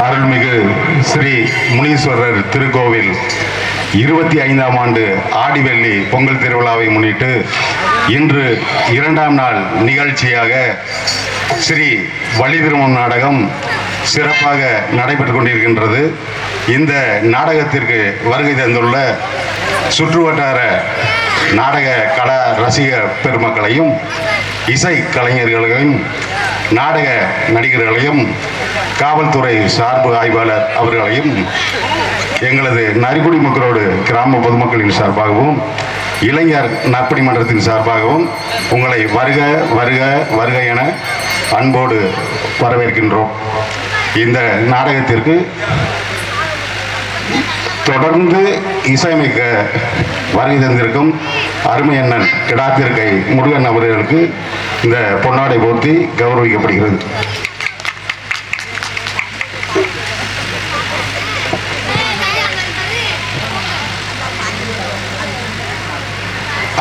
அருள்மிகு ஸ்ரீ முனீஸ்வரர் திருக்கோவில் 25ஆம் ஆண்டு ஆடிவெள்ளி பொங்கல் திருவிழாவை முன்னிட்டு இன்று 2ஆம் நாள் நிகழ்ச்சியாக ஸ்ரீ வள்ளிதிருமம் நாடகம் சிறப்பாக நடைபெற்று கொண்டிருக்கின்றது. இந்த நாடகத்திற்கு வருகை தந்துள்ள சுற்றுவட்டார நாடக கலா ரசிக பெருமக்களையும் இசை கலைஞர்களையும் நாடக நடிகர்களையும் காவல்துறை சார்பு ஆய்வாளர் அவர்களையும் எங்களது நரிக்குடி மக்களோடு கிராம பொதுமக்களின் சார்பாகவும் இளைஞர் நற்பணி மன்றத்தின் சார்பாகவும் உங்களை வருக வருக வருக என அன்போடு வரவேற்கின்றோம். இந்த நாடகத்திற்கு தொடர்ந்து இசையமைக்க வருகை தந்திருக்கும் அருமை அண்ணன் கிடாத்திருக்கை முருகன் அவர்களுக்கு இந்த பொன்னாடை போர்த்தி கௌரவிக்கப்படுகிறது.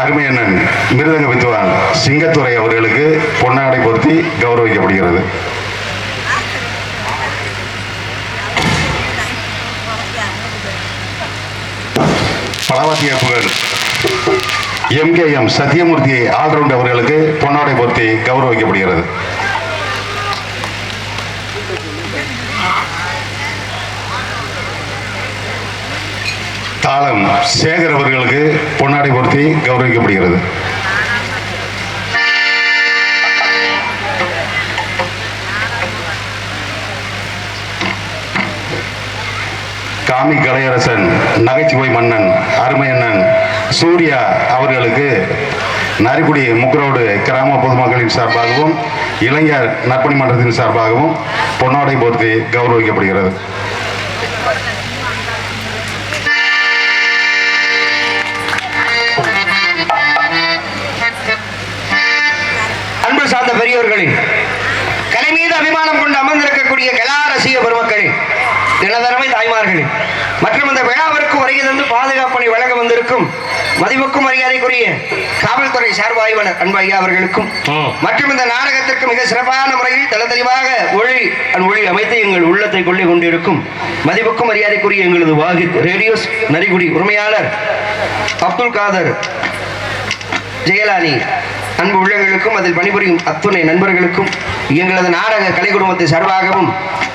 அருமை அண்ணன் மிருதங்க வித்வான் சிங்கத்துறை அவர்களுக்கு பொன்னாடை போர்த்தி கௌரவிக்கப்படுகிறது. பலவாத்திய புகழ் MKM சத்தியமூர்த்தி ஆல்ரவுண்ட் அவர்களுக்கு பொன்னாடை போர்த்தி கௌரவிக்கப்படுகிறது. தாளம் சேகர் அவர்களுக்கு பொன்னாடை போர்த்தி கௌரவிக்கப்படுகிறது. காமி கலையரசன் நகைச்சுவை மன்னன் அருமை அண்ணன் சூர்யா அவர்களுக்கு நரிக்குடி முக்கரோடு கிராம பொதுமக்களின் சார்பாகவும் இளைஞர் நற்பணி மன்றத்தின் சார்பாகவும் பொன்னாடை போர்த்தி கௌரவிக்கப்படுகிறது. அன்பு சார்ந்த பெரியவர்களின் கலை மீது அபிமானம் கொண்டு அமர்ந்திருக்கக்கூடிய கலா ரசிக பெருமக்களின் நிலதரமை தாய்மார்களின் மற்றும் இந்த விழாவிற்கு வருகை தந்து பாதுகாப்பணி வழங்க வந்திருக்கும் மதிப்புக்கும் மரியாதைக்குரிய காவல்துறை சார்பு ஆய்வாளர் அன்பு ஐயா அவர்களுக்கும் மற்றும் இந்த நாடகத்திற்கு மிக சிறப்பான முறையில் தளதெளிவாக ஒளி அமைத்து எங்கள் உள்ளத்தை கொள்ளை கொண்டிருக்கும் மதிப்புக்கும் மரியாதைக்குரிய எங்களது வாகித் ரேடியோஸ் நரிக்குடி உரிமையாளர் அப்துல் காதர் ஜெயலானி அன்பு உள்ளங்களுக்கும் அதில் பணிபுரியும் அத்துணை நண்பர்களுக்கும் எங்களது நாடக கலை குடும்பத்தின் சார்பாகவும்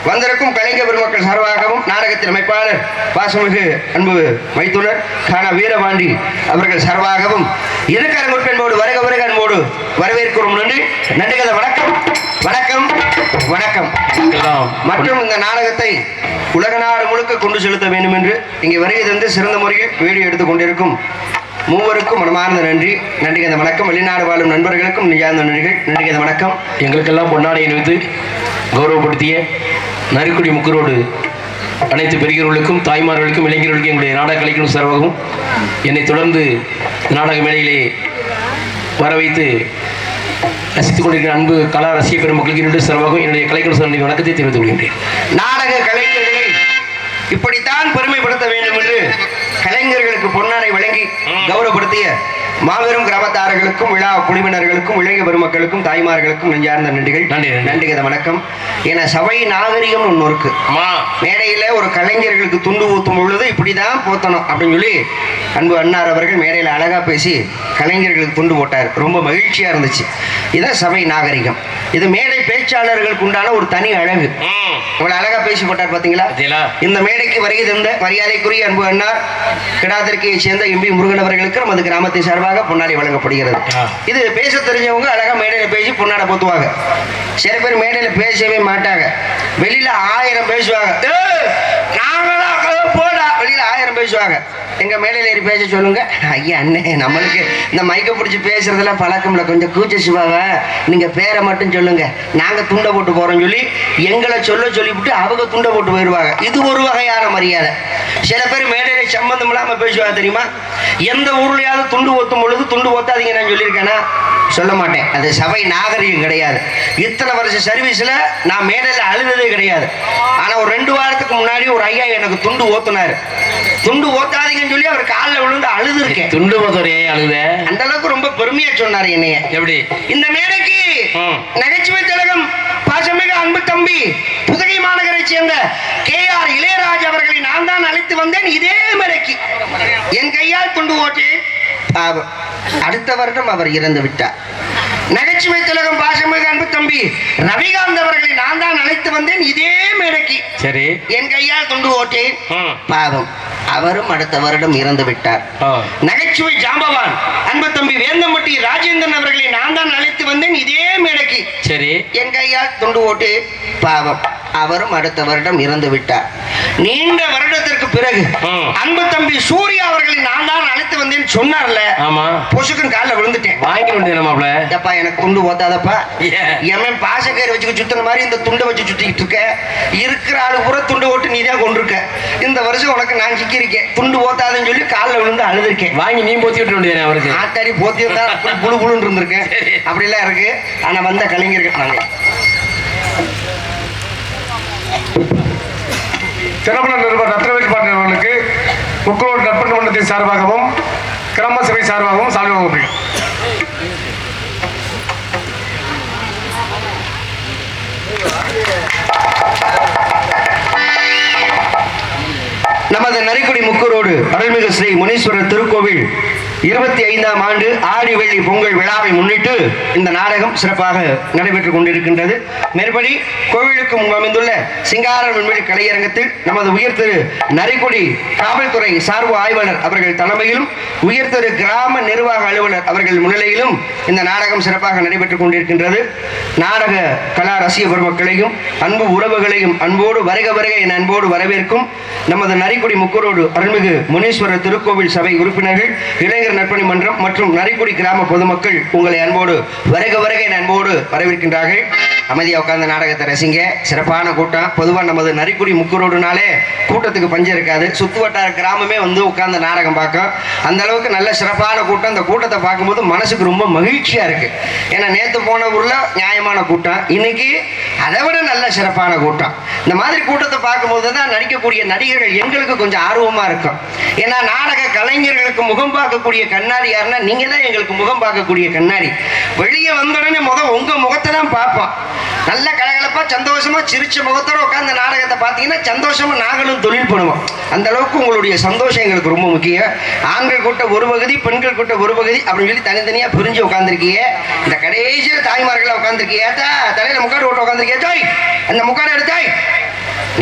வந்திருக்கும் கலைஞர் பெருமக்கள் சார்பாகவும் நாடகத்தின் அமைப்பாளர் பாசமிகு அன்பு மைத்துனர் காண வீரபாண்டி அவர்கள் சார்பாகவும் இருக்கரங்குட் என்போடு வருக வருக அன்போடு வரவேற்கிறோம். நன்றி கதை வணக்கம் வணக்கம் வணக்கம். மற்றும் இந்த நாடகத்தை உலக நாடு முழுக்க கொண்டு செலுத்த வேண்டும் என்று இங்கே வருகை தந்து சிறந்த முறையில் வீடியோ எடுத்துக் கொண்டிருக்கும் மூவருக்கும் மனமார்ந்த நன்றி கதை வணக்கம். வெளிநாடு வாழும் நண்பர்களுக்கும் நிஜார்ந்த நன்றிகள். நன்றி கதை வணக்கம். எங்களுக்கெல்லாம் பொன்னாடை அணிவித்து கௌரவப்படுத்திய நரிக்குடி முக்கரோடு அனைத்து பெரியவர்களுக்கும் தாய்மார்களுக்கும் இளைஞர்களுக்கும் எங்களுடைய நாடக கலைக்குழு சார்பாகவும் என்னை தொடர்ந்து நாடக மேடையிலே வர வைத்து ரசித்துக் கொண்டிருக்கிற அன்பு கலா ரசிக பெருமக்களுக்கு என்னுடைய சார்பாகவும் என்னுடைய கலைக்குழு சார்ந்த வணக்கத்தை தெரிவித்துக் கொள்கின்றேன். நாடக கலைஞர்களை இப்படித்தான் பெருமைப்படுத்த வேண்டும் என்று கலைஞர்களுக்கு பொன்னாடை வழங்கி கௌரவப்படுத்திய மாபெரும் கிராமத்தார்களுக்கும் விழா குழுவினர்களுக்கும் இளைஞர் பெருமக்களுக்கும் தாய்மார்களுக்கும் நெஞ்சார்ந்த நன்றிகள். நன்றி கதை வணக்கம். என சபை நாகரிகம் ஒன்று இருக்கு. மேடையில ஒரு கலைஞர்களுக்கு துண்டு ஊத்தும் பொழுது இப்படிதான் போத்தணும் அப்படின்னு சொல்லி அன்பு அண்ணார் அவர்கள் மேடையில் அழகா பேசி கலைஞர்களுக்கு துண்டு போட்டார். ரொம்ப மகிழ்ச்சியா இருந்துச்சு. இதான் சபை நாகரிகம். இது மேடை பேச்சாளர்களுக்கு உண்டான ஒரு தனி அழகு. இவ்வளவு அழகா பேசி போட்டார் பாத்தீங்களா. இந்த மேடைக்கு வருகை தந்த மரியாதைக்குரிய அன்பு அண்ணார் கிடாத்திற்கையை சேர்ந்த எம்பி முருகன் அவர்களுக்கு நமது கிராமத்தை சார்பாக பொன்னாடை வழங்கப்படுகிறது. இது பேச தெரிஞ்சவங்க அழகா மேடையில பேசி பொன்னாடை போத்துவாங்க. சில பேர் மேடையில பேசவே மாட்டாங்க. வெளியில 1000 பேசுவாங்க. போடா வெளியில 1000 பேசுவாங்க. எங்க மேடையில ஏறி பேச சொல்லுங்க. ஐயா அண்ணே நம்மளுக்கு இந்த மைக்க பிடிச்சி பேசுறதுலாம் பழக்கம்ல, கொஞ்சம் கூச்ச சுபாவ, நீங்க பேரை மட்டும் சொல்லுங்க, நாங்க துண்டை போட்டு போறோம் சொல்லி எங்களை சொல்லிவிட்டு அவங்க துண்டை போட்டு போயிடுவாங்க. இது ஒரு வகையான மரியாதை. சில பேர் மேடையில சம்பந்தம் இல்லாம பேசுவாங்க தெரியுமா. எந்த ஊர்லயாவது துண்டு ஓத்தும் பொழுது துண்டு ஓத்தாதீங்க நான் சொல்லியிருக்கேன்னா சொல்ல மாட்டேன். அது சபை நாகரிகம் கிடையாது. இத்தனை வருஷம் சர்வீஸில் நான் மேடையில் அழுததே கிடையாது. ஆனால் ஒரு 2 வாரத்துக்கு முன்னாடி ஒரு ஐயா எனக்கு துண்டு ஓத்துனாரு. துண்டு ஓத்தாதீங்கன்னு சொல்லி அவர் காலில் விழுந்து அழுது இருக்கேன். துண்டு போதே அழுத அந்த அளவுக்கு ரொம்ப பெருமையா சொன்னார் என்னைய. எப்படி இந்த மேடைக்கு நகைச்சுவை திலகம் பாசமிகு அன்பு தம்பி புதுகை மாநகரை சேர்ந்த KR இளையராஜா அவர்களை நான் தான் அழைத்து வந்தேன். இதே மேடைக்கு என் கையால் துண்டு ஓட்டி அடுத்த வருடம் அவர் இறந்து விட்டார். நகைச்சுவை திலகம் பாசமிகு அன்பு தம்பி ரவிகாந்த் அவர்களை நான் தான் அழைத்து வந்தேன். இதே மேடைக்கு சரி என் கையால் துண்டு ஓட்டேன். பாவம் அவரும் அடுத்த வருடம் இறந்து விட்டார். நகைச்சுவை ஜாம்பவான் அன்பு தம்பி வேந்தம்பட்டி ராஜேந்திரன் அவர்களை நான் தான் அழைத்து வந்தேன். இதே மேடைக்கு சரி என் கையால் துண்டு ஓட்டு. பாவம் அவரும் அடுத்த வருடம் இறந்து விட்டார். நீண்ட வருடத்திற்கு பிறகு அன்பு தம்பி சூர்யா அவர்களை நான் தான் அழைத்து வந்தேன் சொன்னார்ல. ஆமா பொசுக்குன்னு காலில் விழுந்துட்டேன். வாங்கி கொண்டு எப்பா எனக்கு துண்டு ஓத்தாதப்பா. எவன் பாசக்கயிறு வச்சுக்க சுத்தின மாதிரி இந்த துண்டை வச்சு சுத்திக்கிட்டு இருக்க. இருக்கிற ஆளு பூரா துண்டு ஓட்டு நீ தான் கொண்டிருக்க. இந்த வருஷம் உனக்கு நான் சிக்கிருக்கேன். துண்டு ஓத்தாதுன்னு சொல்லி காலில் விழுந்து அழுதுருக்கேன். வாங்கி நீ போத்தி விட்டு வேண்டியது அவருக்கு. ஆத்தாடி போத்தி இருந்தா புழு புழுன்னு இருந்திருக்கேன். அப்படிலாம் இருக்கு. ஆனா வந்த கலைஞர்கள் நாங்க திரைப்பட நிருபர் ரத்னவேல் பாண்டியன் அவர்களுக்கு முக்குரோடு நட்பு மன்றத்தின் சார்பாகவும் கிராம சபை சார்பாகவும் சால்வை வழங்குகிறேன். நமது நரிக்குடி முக்கூரோடு அருள்மிகு ஸ்ரீ முனீஸ்வரர் திருக்கோவில் 25ஆம் ஆண்டு ஆடி வெள்ளி பொங்கல் விழாவை முன்னிட்டு இந்த நாடகம் சிறப்பாக நடைபெற்றுக் கொண்டிருக்கின்றது. மேற்படி கோவிலுக்கு அமைந்துள்ள சிங்காரம் விண்வெளி கலையரங்கத்தில் நமது உயர் திரு நரிக்குடி காவல்துறை சார்பு ஆய்வாளர் அவர்கள் தலைமையிலும் உயர் திரு கிராம நிர்வாக அலுவலர் அவர்கள் முன்னிலையிலும் இந்த நாடகம் சிறப்பாக நடைபெற்றுக் கொண்டிருக்கின்றது. நாடக கலா ரசிக பெருமக்களையும் அன்பு உறவுகளையும் அன்போடு வருக வருக என் அன்போடு வரவேற்கும் நமது நரிக்குடி முக்கூரோடு அருள்மிகு முனீஸ்வரர் திருக்கோவில் சபை உறுப்பினர்கள், இளைஞர் நற்பணி மன்றம் மற்றும் நரிக்குடி கிராம பொதுமக்கள் உங்களை அன்போடு வருக வருக என் அன்போடு வரவேற்கின்றார்கள். அமைதியாக உட்கார்ந்த நாடகத்தை ரசிங்க. சிறப்பான கூட்டம். பொதுவாக நமது நரிக்குடி முக்கூரோடுனாலே கூட்டத்துக்கு பஞ்சம் இருக்காது. சுத்து வட்டார கிராமமே வந்து உட்கார்ந்த நாடகம் பார்க்கும். அந்த அளவுக்கு நல்ல சிறப்பான கூட்டம். இந்த கூட்டத்தை பார்க்கும்போது மனசுக்கு ரொம்ப மகிழ்ச்சியா இருக்கு. ஏன்னா நேற்று போன ஊர்ல நியாயமான கூட்டம், இன்னைக்கு அதை விட நல்ல சிறப்பான கூட்டம். இந்த மாதிரி கூட்டத்தை பார்க்கும்போது தான் நடிக்கக்கூடிய நடிகர்கள் எங்களுக்கு கொஞ்சம் ஆர்வமா இருக்கும். ஏன்னா நாடக கலைஞர்களுக்கு முகம் பார்க்கக்கூடிய கண்ணாடி யாருன்னா நீங்க தான் எங்களுக்கு முகம் பார்க்கக்கூடிய கண்ணாடி. வெளியே வந்தோடனே உங்க முகத்தை தான் பார்ப்போம். நல்ல கலகலப்பா சந்தோஷமா சிரிச்ச முகத்தோட உட்கார்ந்த நாடகத்தை பார்த்தீங்கன்னா சந்தோஷமா நாங்களும் தொழில் பண்ணுவோம். அந்த அளவுக்கு உங்களுடைய சந்தோஷம் எங்களுக்கு ரொம்ப முக்கியம். ஆண்கள் கூட்ட ஒரு பகுதி, பெண்கள் கூட்ட ஒரு பகுதி அப்படின்னு சொல்லி தனித்தனியா பிரிஞ்சு உட்காந்துருக்கீங்க. இந்த கடைசியில் தாய்மார்களா உட்காந்துருக்கீங்க. தலையில முக்காடு ஓட்ட உட்காந்துருக்கீங்க. தாய் அந்த முக்காடு எடுத்தாய்.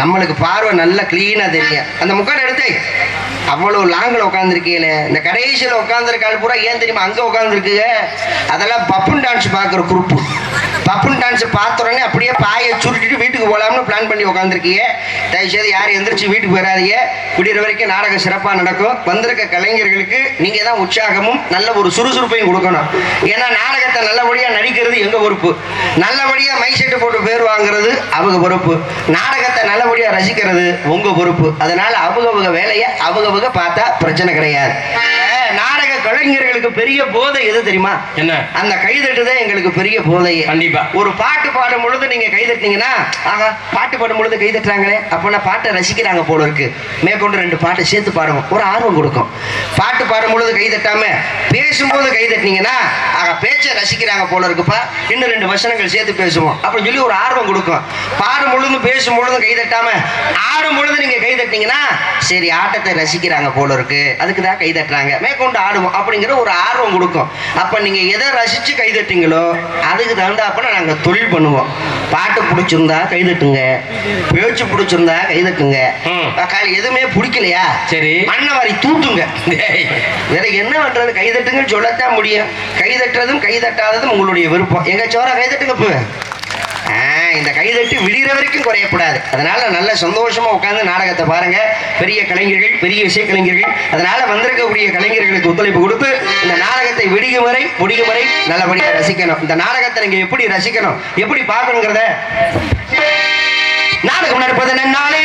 நம்மளுக்கு பார்வை நல்லா கிளீனா தெரியும். அந்த முக்காடு எடுத்தாய். அவ்வளவு லாங்கில் உட்காந்துருக்கீங்கள. இந்த கடைசியில் உட்காந்துருக்காள் பூரா ஏன் தெரியுமா அங்கே உட்காந்துருக்குங்க? அதெல்லாம் பப்புன் டான்ஸ் பார்க்குற குரூப்பு. பப்புன் டான்ஸ் பார்த்த உடனே அப்படியே பாயை சுருட்டிட்டு வீட்டுக்கு போகலாம்னு பிளான் பண்ணி உட்காந்துருக்கீங்க. தயவுசெய்து யாரும் எந்திரிச்சு வீட்டுக்கு போயிடாதீங்க. விடிகிற வரைக்கும் நாடகம் சிறப்பாக நடக்கும். வந்திருக்க கலைஞர்களுக்கு நீங்கள் தான் உற்சாகமும் நல்ல ஒரு சுறுசுறுப்பையும் கொடுக்கணும். ஏன்னா நாடகத்தை நல்லபடியாக நடிக்கிறது எங்கள் பொறுப்பு. நல்லபடியாக மை செட்டு போட்டு பேர் வாங்குறது அவங்க பொறுப்பு. நாடகத்தை நல்லபடியாக ரசிக்கிறது உங்கள் பொறுப்பு. அதனால் அவங்க வேலையை அவங்க பார்த்தா பிரச்சனை கிடையாது. நாடக கலைஞர்களுக்கு பெரிய போதை எது தெரியுமா? என்ன? அந்த கைதட்டுதான் எங்களுக்கு பெரிய போதையே. கண்டிப்பா. ஒரு பாட்டு பாடும் பொழுது நீங்க கைதட்டினீங்கன்னா ஆஹா பாட்டு பாடும் பொழுது கைதட்டுறாங்களே அப்ப நான் பாட்டை ரசிக்கிறாங்க போல இருக்கு, மேற்கொண்டு 2 பாட்டு சேர்த்து பாடுவோம், ஒரு ஆர்வம் கொடுக்கும். பாட்டு பாடும் பொழுது கைதட்டாம பேசும்போது கைதட்டினீங்கன்னா ஆக பேச்சை ரசிக்கிறாங்க போல இருக்குப்பா, இன்னும் 2 வசனங்கள் சேர்த்து பேசுவோம் அப்படின்னு சொல்லி ஒரு ஆர்வம் கொடுக்கும். பாடும் பொழுதும் பேசும் பொழுதும் கைதட்டாம ஆடும் பொழுது நீங்க கைதட்டினீங்கன்னா சரி ஆட்டத்தை ரசிக்கிறாங்க போல இருக்கு, அதுக்கு தான் கைதட்டுறாங்க, மேற்கொண்டு ஆடுவோம் அப்படிங்கிற ஒரு ஆர்வம் கொடுக்கும். அப்ப நீங்க எதை ரசிச்சு கைதட்டீங்களோ அதுக்கு தகுந்தாப்ப நாங்க தொழில் பண்ணுவோம். பாட்டு பிடிச்சிருந்தா கைதட்டுங்க, பேச்சு பிடிச்சிருந்தா கைதட்டுங்க. எதுவுமே பிடிக்கலையா சரி மண்ணை வாரி தூத்துங்க. வேற என்ன பண்றது? கைதட்டுங்கன்னு சொல்லத்தான் முடியும். கைதட்டுறதும் கைதட்டாததும் உங்களுடைய விருப்பம். எங்க சோரா கைதட்டுங்க. இப்போ இந்த கைதட்டு விடுகிற வரைக்கும் குறையக்கூடாது. அதனால நல்ல சந்தோஷமா உட்கார்ந்து நாடகத்தை பாருங்க. பெரிய கலைஞர்கள், பெரிய இசை கலைஞர்கள். அதனால வந்திருக்கக்கூடிய கலைஞர்களுக்கு ஒத்துழைப்பு கொடுத்து இந்த நாடகத்தை விடியும் வரை முடியும் வரை நல்லபடியாக ரசிக்கணும். இந்த நாடகத்தை நீங்க எப்படி ரசிக்கணும், எப்படி பார்க்கணுங்கிறத நாடகம் நடப்பது நன்னாலே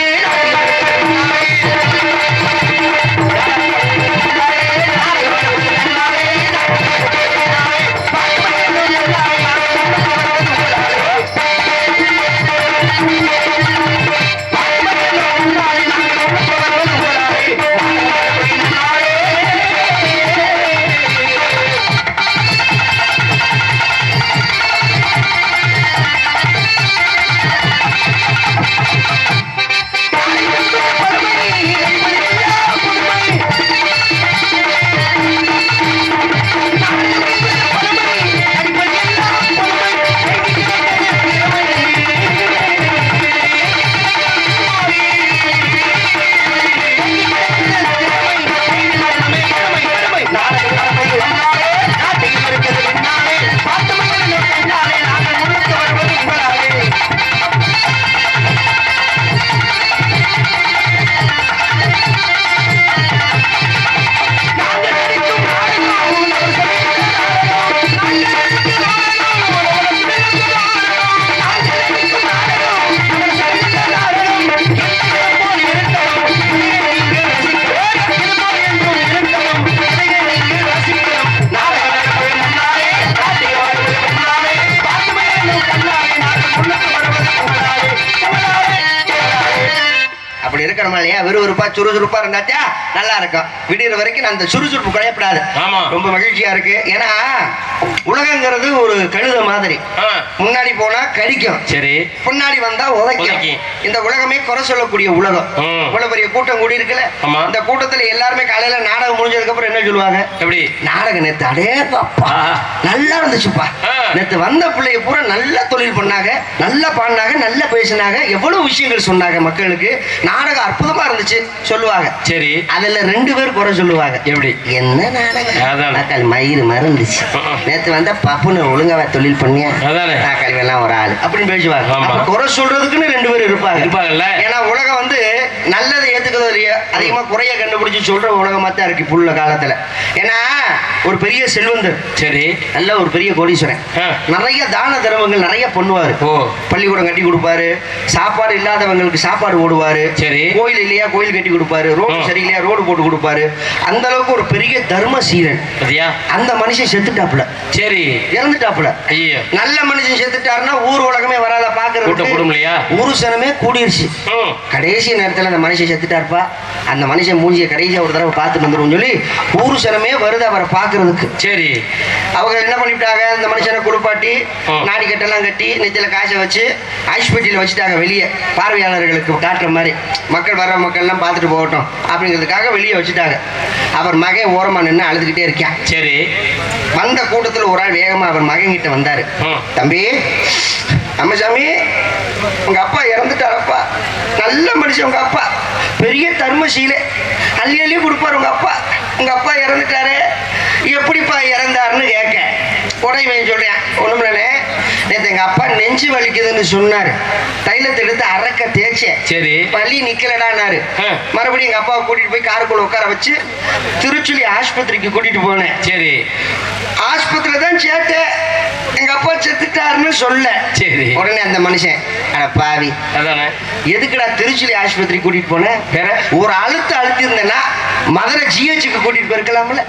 இருக்கணுமா இல்லையா? விறுவிறுப்பா சுறுசுறுப்பா இருந்தாச்சா நல்லா இருக்கும். விடுற வரைக்கும் அந்த சுறுசுறுப்பு குறையப்படாது. ஆமா. ரொம்ப மகிழ்ச்சியா இருக்கு. ஏன்னா உலகங்கிறது ஒரு கழுத மாதிரி. முன்னாடி போனா கடிக்கும், சரி, பின்னாடி வந்தா உதைக்கும். இந்த உலகமே குறை சொல்லக்கூடிய உலகம். இவ்வளவு பெரிய கூட்டம் கூடி இருக்குல்ல, இந்த கூட்டத்துல எல்லாருமே காலையில நாடகம் முடிஞ்சதுக்கு அப்புறம் என்ன சொல்லுவாங்க? எப்படி நாடகம் நேத்து அடேப்பா நல்லா இருந்துச்சுப்பா, நேத்து வந்த பிள்ளைய பூரா நல்ல தொழில் பண்ணாங்க, நல்லா பாடினாங்க, நல்லா பேசினாங்க, எவ்வளவு விஷயங்கள் சொன்னாங்க மக்களுக்கு, நாடகம் அற்புதமா இருந்துச்சு சொல்லுவாங்க. சரி, அதுல 2 பேர் குறை சொல்லுவாங்க. எப்படி? என்ன நாடகம் மயிறு மறந்துச்சு, நேத்து வந்த பப்புன்னு ஒழுங்காவ தொழில் பண்ணியா, கல்வியெல்லாம் ஒரு ஆளு அப்படின்னு பேசுவாங்க. குறை சொல்றதுக்குன்னு 2 பேர் இருப்பாங்கல்ல. ஏன்னா உலகம் வந்து நல்லதை ஏத்துக்கிறதோ இல்லையா, அதிகமா குறைய கண்டுபிடிச்சு சொல்ற உலகமா தான் இருக்கு புள்ள காலத்துல. ஏன்னா ஒரு பெரிய செல்வந்தர், சரி, நல்ல ஒரு பெரிய கோடீஸ்வரன், நிறைய தான தர்மங்கள் நிறைய பண்ணுவாரு. பள்ளிக்கூடம் கட்டி கொடுப்பாரு, சாப்பாடு இல்லாதவங்களுக்கு சாப்பாடு போடுவாரு, சரி, கோயில் இல்லையா கோயில் கட்டி கொடுப்பாரு, ரோடு சரியில்லையா ரோடு போட்டு கொடுப்பாரு. அந்த அளவுக்கு ஒரு பெரிய தர்ம சீரன். அந்த மனுஷன் செத்துட்டாப்புல, சரி, இறந்துட்டாப்புல. நல்ல மனுஷன் செத்துட்டாருன்னா ஊர் உலகமே வராத பாக்குறது, ஊரு சனமே கூடிருச்சு. கடைசி நேரத்துல அந்த மனுஷன் செத்துட்டாருப்பா, அந்த மனுஷன் மூஞ்சிய கடைசியா ஒரு தடவை பார்த்துட்டு வந்துடும் சொல்லி ஊரு சனமே வருது அவரை பாக்குறதுக்கு. சரி, அவங்க என்ன பண்ணிவிட்டாங்க, அந்த மனுஷனை குளிப்பாட்டி நாடி கட்டெல்லாம் கட்டி நெத்தில காசை வச்சு ஹாஸ்பிட்டல் வச்சுட்டாங்க. வெளியே பார்வையாளர்களுக்கு காட்டுற மாதிரி, மக்கள் வர்ற மக்கள் எல்லாம் பார்த்துட்டு போகட்டும் அப்படிங்கிறதுக்காக வெளியே வச்சுட்டாங்க. அவர் மகன் ஓரமா நின்று அழுதுகிட்டே இருக்கான். சரி, வந்த கூட்டத்தில் ஒரு ஆள் வேகமா அவர் மகன் கிட்ட வந்தாரு. தம்பி அம்மசாமி, உங்க அப்பா இறந்துட்டாரப்பா, நல்ல மனுஷன் உங்க அப்பா, பெரிய தர்மசீலை, அள்ளி அள்ளி கொடுப்பாரு உங்க அப்பா, உங்க அப்பா இறந்துட்டாரு, எப்படிப்பா இறந்தாருன்னு கேட்க உடையவன் சொல்றேன், ஒண்ணுமில்லே, நேற்று எங்க அப்பா நெஞ்சு வலிக்குதுன்னு சொன்னாரு, தைலத்தை எடுத்து அரக்க தேய்ச்சேன், சரி, பள்ளி நிக்கலடானாரு. மறுபடியும் எங்க அப்பாவை கூட்டிட்டு போய் காருக்குள்ள உட்கார வச்சு திருச்சுழி ஆஸ்பத்திரிக்கு கூட்டிட்டு போனேன். சரி, ஆஸ்பத்திரியில தான் சேட்டேன், எங்க அப்பா செத்துட்டாருன்னு சொல்ல. சரி, உடனே அந்த மனுஷன், அட பாவி, எதுக்குடா திருச்சுழி ஆஸ்பத்திரி கூட்டிட்டு போனேன், ஒரு அழுத்தி இருந்தேன்னா மதுரை ஜிஹெச்சுக்கு கூட்டிட்டு போயிருக்கலாம்ல,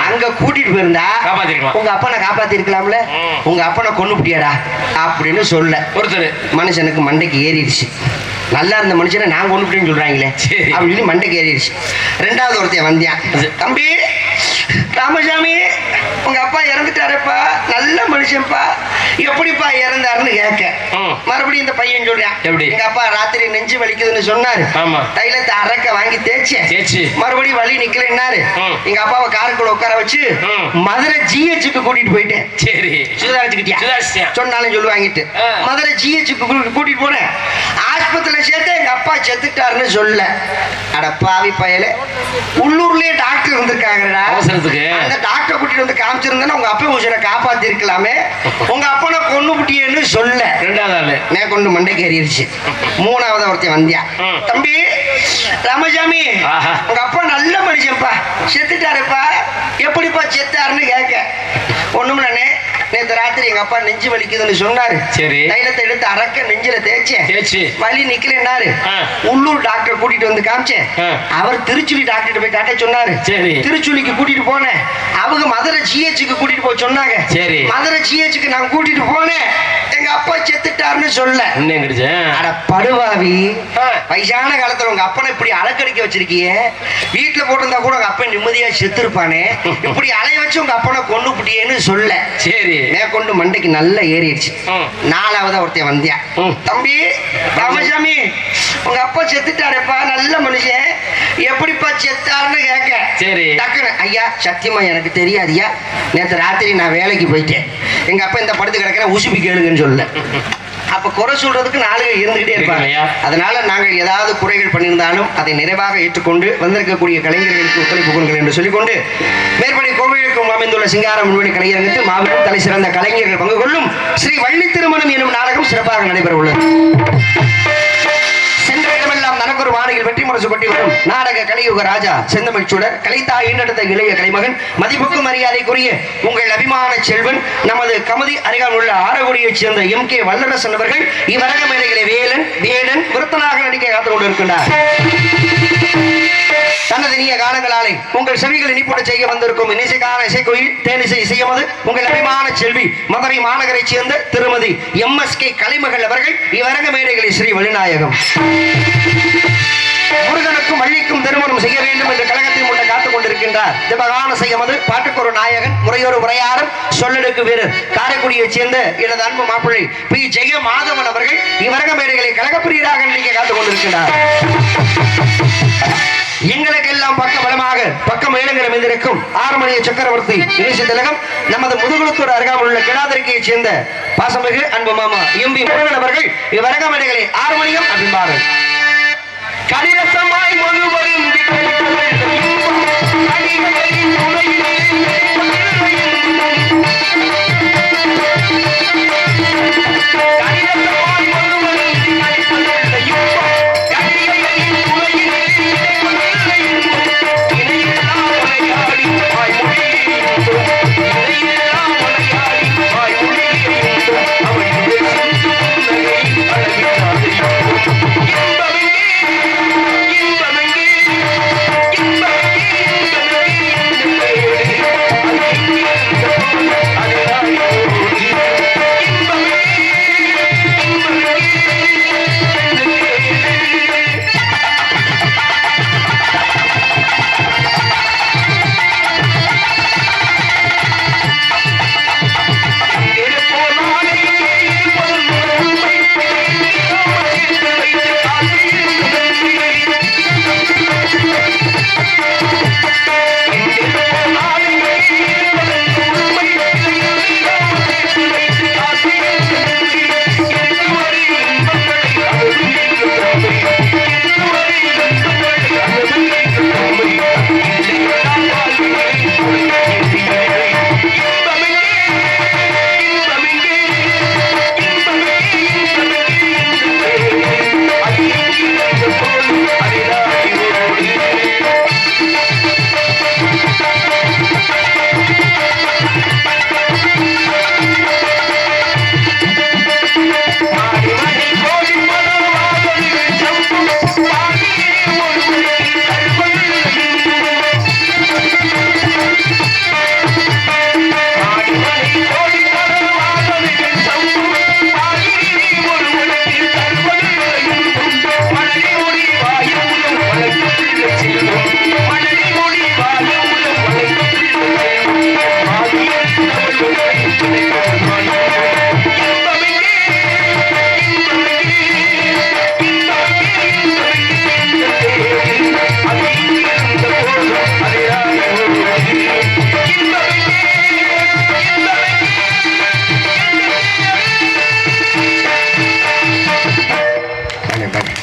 அங்க கூட்டிட்டு போயிருந்தா உங்க அப்பனை காப்பாத்தி இருக்கலாம்ல, உங்க அப்பனை கொண்டு முடியாடா அப்படின்னு சொல்ல ஒருத்தர் மனுஷனுக்கு மண்டைக்கு ஏறிடுச்சு. நல்லா இருந்த மனுஷனை நான் கொண்டு போயின்னு சொல்றாங்களே அப்படின்னு மண்டைக்கு ஏறிடுச்சு. 2வது ஒருத்தைய வந்தியான், தம்பி ராமசாமி, உங்க அப்பா இறந்துட்டாரப்பா, நல்ல மனுஷன்ப்பா, எப்படிப்பா இறந்தாருன்னு கேட்க மறுபடியும் இந்த பையன் சொல்றான், எங்க அப்பா ராத்திரி நெஞ்சு வலிக்குதுன்னு சொன்னாரு, தைலத்தை அரக்க வாங்கி தேய்ச்சி மறுபடியும் வலி நிக்கலன்னாரு, எங்க அப்பாவை காருக்குள்ள உட்கார வச்சு மதுரை ஜிஹெச்சுக்கு கூட்டிட்டு போயிட்டேன். சரி, சுதாரிச்சுக்கிட்டியா சொன்னாலும் சொல்லுவாங்கிட்டு மதுரை ஜிஹெச்சுக்கு கூட்டிட்டு போனேன். ஆஸ்பத்திரியில சேர்த்து எங்க அப்பா செத்துட்டாருன்னு சொல்ல. அட பாவி பயலே, உள்ளூர்லயே டாக்டர் இருந்திருக்காங்கடா, அந்த டாக்டர் கூட்டிட்டு வந்து காமிச்சிருந்தா உங்க அப்பா உயிரை காப்பாத்தி இருக்கலாமே, உங்க அப்பனை கொண்டு புட்டியன்னு சொல்ல. 2வது ஆளு நான் கொண்டு மண்டைக்கு ஏறிடுச்சு. 3வது ஒருத்தன் வந்தியா, தம்பி ராமசாமி, உங்க அப்பா நல்ல மனுஷன்ப்பா, செத்துட்டாருப்பா, எப்படிப்பா செத்தாருன்னு கேட்க ஒண்ணுமில்லனே, நேற்று ராத்திரி எங்க அப்பா நெஞ்சு வலிக்குதுன்னு சொன்னாரு, சரி, தைலத்தை எடுத்து அரக்க நெஞ்சில தேய்ச்சி வலி நிக்கலன்னாரு, உள்ளூர் டாக்டர் கூட்டிட்டு வந்து காமிச்சேன், அவர் திருச்சுழி டாக்டர் போய் காட்ட சொன்னாரு, திருச்சுழிக்கு கூட்டிட்டு போனேன், அவங்க மதுரை ஜிஹெச்சுக்கு கூட்டிட்டு போய் சொன்னாங்க, சரி, மதுரை ஜிஹெச்சுக்கு நான் கூட்டிட்டு போனேன், எங்க அப்பா செத்துட்டாருன்னு சொல்ல. அட படுவாவி, வயசான காலத்துல உங்க அப்பனை இப்படி அலக்கடிக்க வச்சிருக்கிய, வீட்டுல போட்டிருந்தா கூட உங்க அப்பன் நிம்மதியா செத்துருப்பானே, இப்படி அலைய வச்சு உங்க அப்பனை கொண்டு புட்டியேன்னு சொல்ல. சரி, மேற்கொண்டு மண்டைக்கு நல்லா ஏறிடுச்சு. 4வது ஒருத்தன் வந்தியா, தம்பி ராமசாமி, உங்க அப்பா செத்துட்டாருப்பா, நல்ல மனுஷன், எப்படிப்பா செத்தாருன்னு கேட்க. சரி, டக்குனு ஐயா சத்தியமா எனக்கு தெரியாதியா, நேற்று ராத்திரி நான் வேலைக்கு போயிட்டேன், எங்க அப்பா இந்த படுத்து கிடக்கிற உசுப்பி கேளுங்கன்னு சொல்ல. அப்ப குறை சொல்றதுக்கு 4 பேர் இருந்துகிட்டே இருப்பாங்க. அதனால நாங்கள் ஏதாவது குறைகள் பண்ணியிருந்தாலும் அதை நிறைவாக ஏற்றுக்கொண்டு வந்திருக்கக்கூடிய கலைஞர்களுக்கு ஒத்துழைப்பு கொடுங்கள் என்று சொல்லிக்கொண்டு, மேற்படி கோவிலுக்கும் அமைந்துள்ள சிங்காரம் விண்வெளி கலையரங்கத்தில் மாபெரும் தலை சிறந்த கலைஞர்கள் பங்கு கொள்ளும் ஸ்ரீ வள்ளி திருமணம் எனும் நாடகம் சிறப்பாக நடைபெற உள்ளது. சென்ற இடமெல்லாம் தனக்கொரு வானையில் வெற்றி முரசு கொட்டி வரும் நாடக கலியுக ராஜா செந்தமிழ் சூழர் கலைத்தா ஈண்டெடுத்த இளைய கலைமகன் மதிப்புக்கும் மரியாதைக்குரிய உங்கள் அபிமான செல்வன் நமது கமதி அருகால் உள்ள ஆரகுடியைச் சேர்ந்த MK வல்லரசன் அவர்கள் இவ்வரக மேடைகளை வேடன் விருத்தனாக நடிக்க காத்துக் கொண்டிருக்கின்றார். தனது இனிய காலங்களாலே உங்கள் செவிகளை இனிப்புட செய்ய வந்திருக்கும் இசைக்கான இசைக்கோயில் தேனிசை இசையமது உங்கள் அபிமான செல்வி மதுரை மாநகரைச் சேர்ந்த திருமதி MSK கலைமகள் அவர்கள் இவ்வரங்க மேடைகளை ஸ்ரீ வள்ளிநாயகம் முருகனுக்கும் வள்ளிக்கும் திருமணம் செய்ய வேண்டும் என்று கழகத்தை முட்டை காத்துக் கொண்டிருக்கின்றார். திபகான செய்யமது பாட்டுக்கு ஒரு நாயகன், முறையொரு முறையாரும், சொல்லெடுக்கு வீரர், காரைக்குடியைச் சேர்ந்த எனது அன்பு மாப்பிள்ளை பி ஜெய மாதவன் அவர்கள் இவ்வரங்க மேடைகளை கழகப்பிரியராக நினைக்க காத்துக் கொண்டிருக்கிறார். எங்களுக்கெல்லாம் பக்க பலமாக பக்கம் ஏழுங்கிற மீதிருக்கும் ஆறுமணிய சக்கரவர்த்தி இனிசி திலகம் நமது முதுகுளத்தூர் அருகாமல் உள்ள கிடாதரிக்கையைச் சேர்ந்த பாசமிகு அன்பு மாமா எம்பி முருகன் அவர்கள் இவ்வரங்க மேடைகளை ஆறுமணியம் அப்படின்பார்கள். கடிரசமாய் மதுவரும்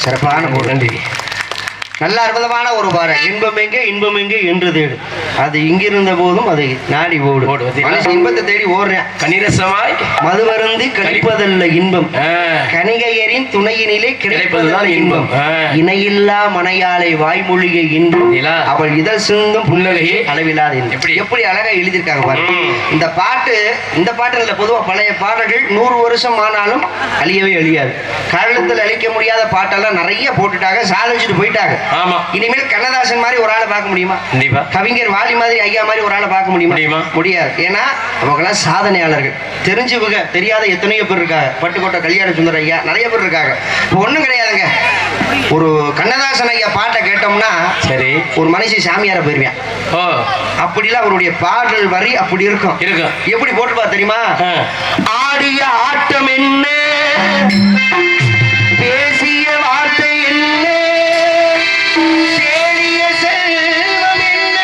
சிறப்பான ஒரு நன்றி. நல்ல அற்புதமான ஒரு பாரு. இன்பம் எங்கே என்று தேடு, அது இங்கிருந்த போதும் அதை நாடி ஓடு. மனுஷன் இன்பத்தை தேடி ஓடுறேன். கனிரசமாய் மதுவருந்தி கழிப்பதல்ல இன்பம், கணிகையரின் துணையினிலே கிடைப்பதுதான் இன்பம். இணையில்லா மனையாளை வாய்மொழியை இன்பம், அவள் இதழ் சிந்தும் புன்னகையே அளவில்லாத இன்பம். எப்படி அழகா எழுதியிருக்காங்க பாருங்க. இந்த பாட்டு இல்ல, பொதுவா பழைய பாடல்கள் 100 வருஷம் ஆனாலும் அழியவே அழியாது. காலத்தில் அழிக்க முடியாத பாட்டெல்லாம் நிறைய போட்டுட்டாங்க, சாதிச்சுட்டு போயிட்டாங்க. ஆமா. இனிமேல் கண்ணதாசன் மாதிரி ஒரு ஆளை பார்க்க முடியுமா? கண்டிப்பா. கவிஞர் வாலி மாதிரி ஐயா மாதிரி ஒரு ஆளை பார்க்க முடியுமா? முடியாது. ஏன்னா அவங்கெல்லாம் சாதனையாளர்கள். தெரிஞ்சவங்க தெரியாத எத்தனையோ பேர் இருக்காங்க. பட்டுக்கோட்டை கல்யாண சுந்தர ஐயா நிறைய பேர் இருக்காங்க. இப்போ ஒண்ணும் கிடையாதுங்க. ஒரு கண்ணதாசன் ஐயா பாட்டை கேட்டோம்னா சரி ஒரு மனுஷன் சாமியார போயிருவேன். அப்படிலாம் அவருடைய பாடல் வரி அப்படி இருக்கும். எப்படி போட்டுப்பா தெரியுமா? ஆடிய ஆட்டம் என்ன, பேசிய வார்த்தை என்ன, சேரிய செல்வம் என்ன,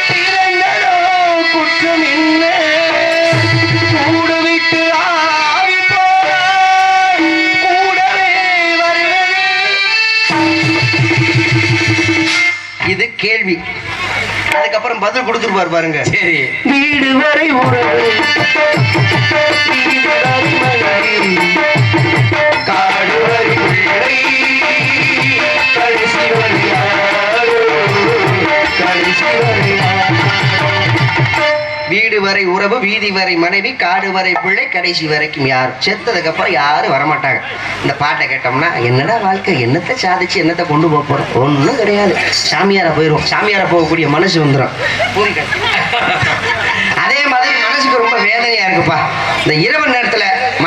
பிறந்ததோ குற்றம் என்ன, கூடு விட்டு ஆவி போய் கூடவே வருவது. இது கேள்வி. அதுக்கப்புறம் பதில் கொடுத்துருப்பார் பாருங்க. சரி. வீடு வரை உறவு, வீடு வரை மனைவி, காடு வரை பிள்ளை, கடைசி வரை யாரோ, கடைசி வரை யாரோ. வீடு வரை உறவு, வீதி வரை மனைவி, காடு வரை பிள்ளை, கடைசி வரைக்கும் யார். செத்ததுக்கு அப்புறம் யாரும் வரமாட்டாங்க. இந்த பாட்டை கேட்டோம்னா என்னடா வாழ்க்கை, என்னத்தை சாதிச்சு என்னத்தை கொண்டு போக போறோம், ஒன்றும் கிடையாது. சாமியார போயிடும். சாமியார போகக்கூடிய மனசு வந்துடும். அதே மாதிரி மனசுக்கு ரொம்ப வேதனையா இருக்குப்பா. இந்த இரவு நேரத்துல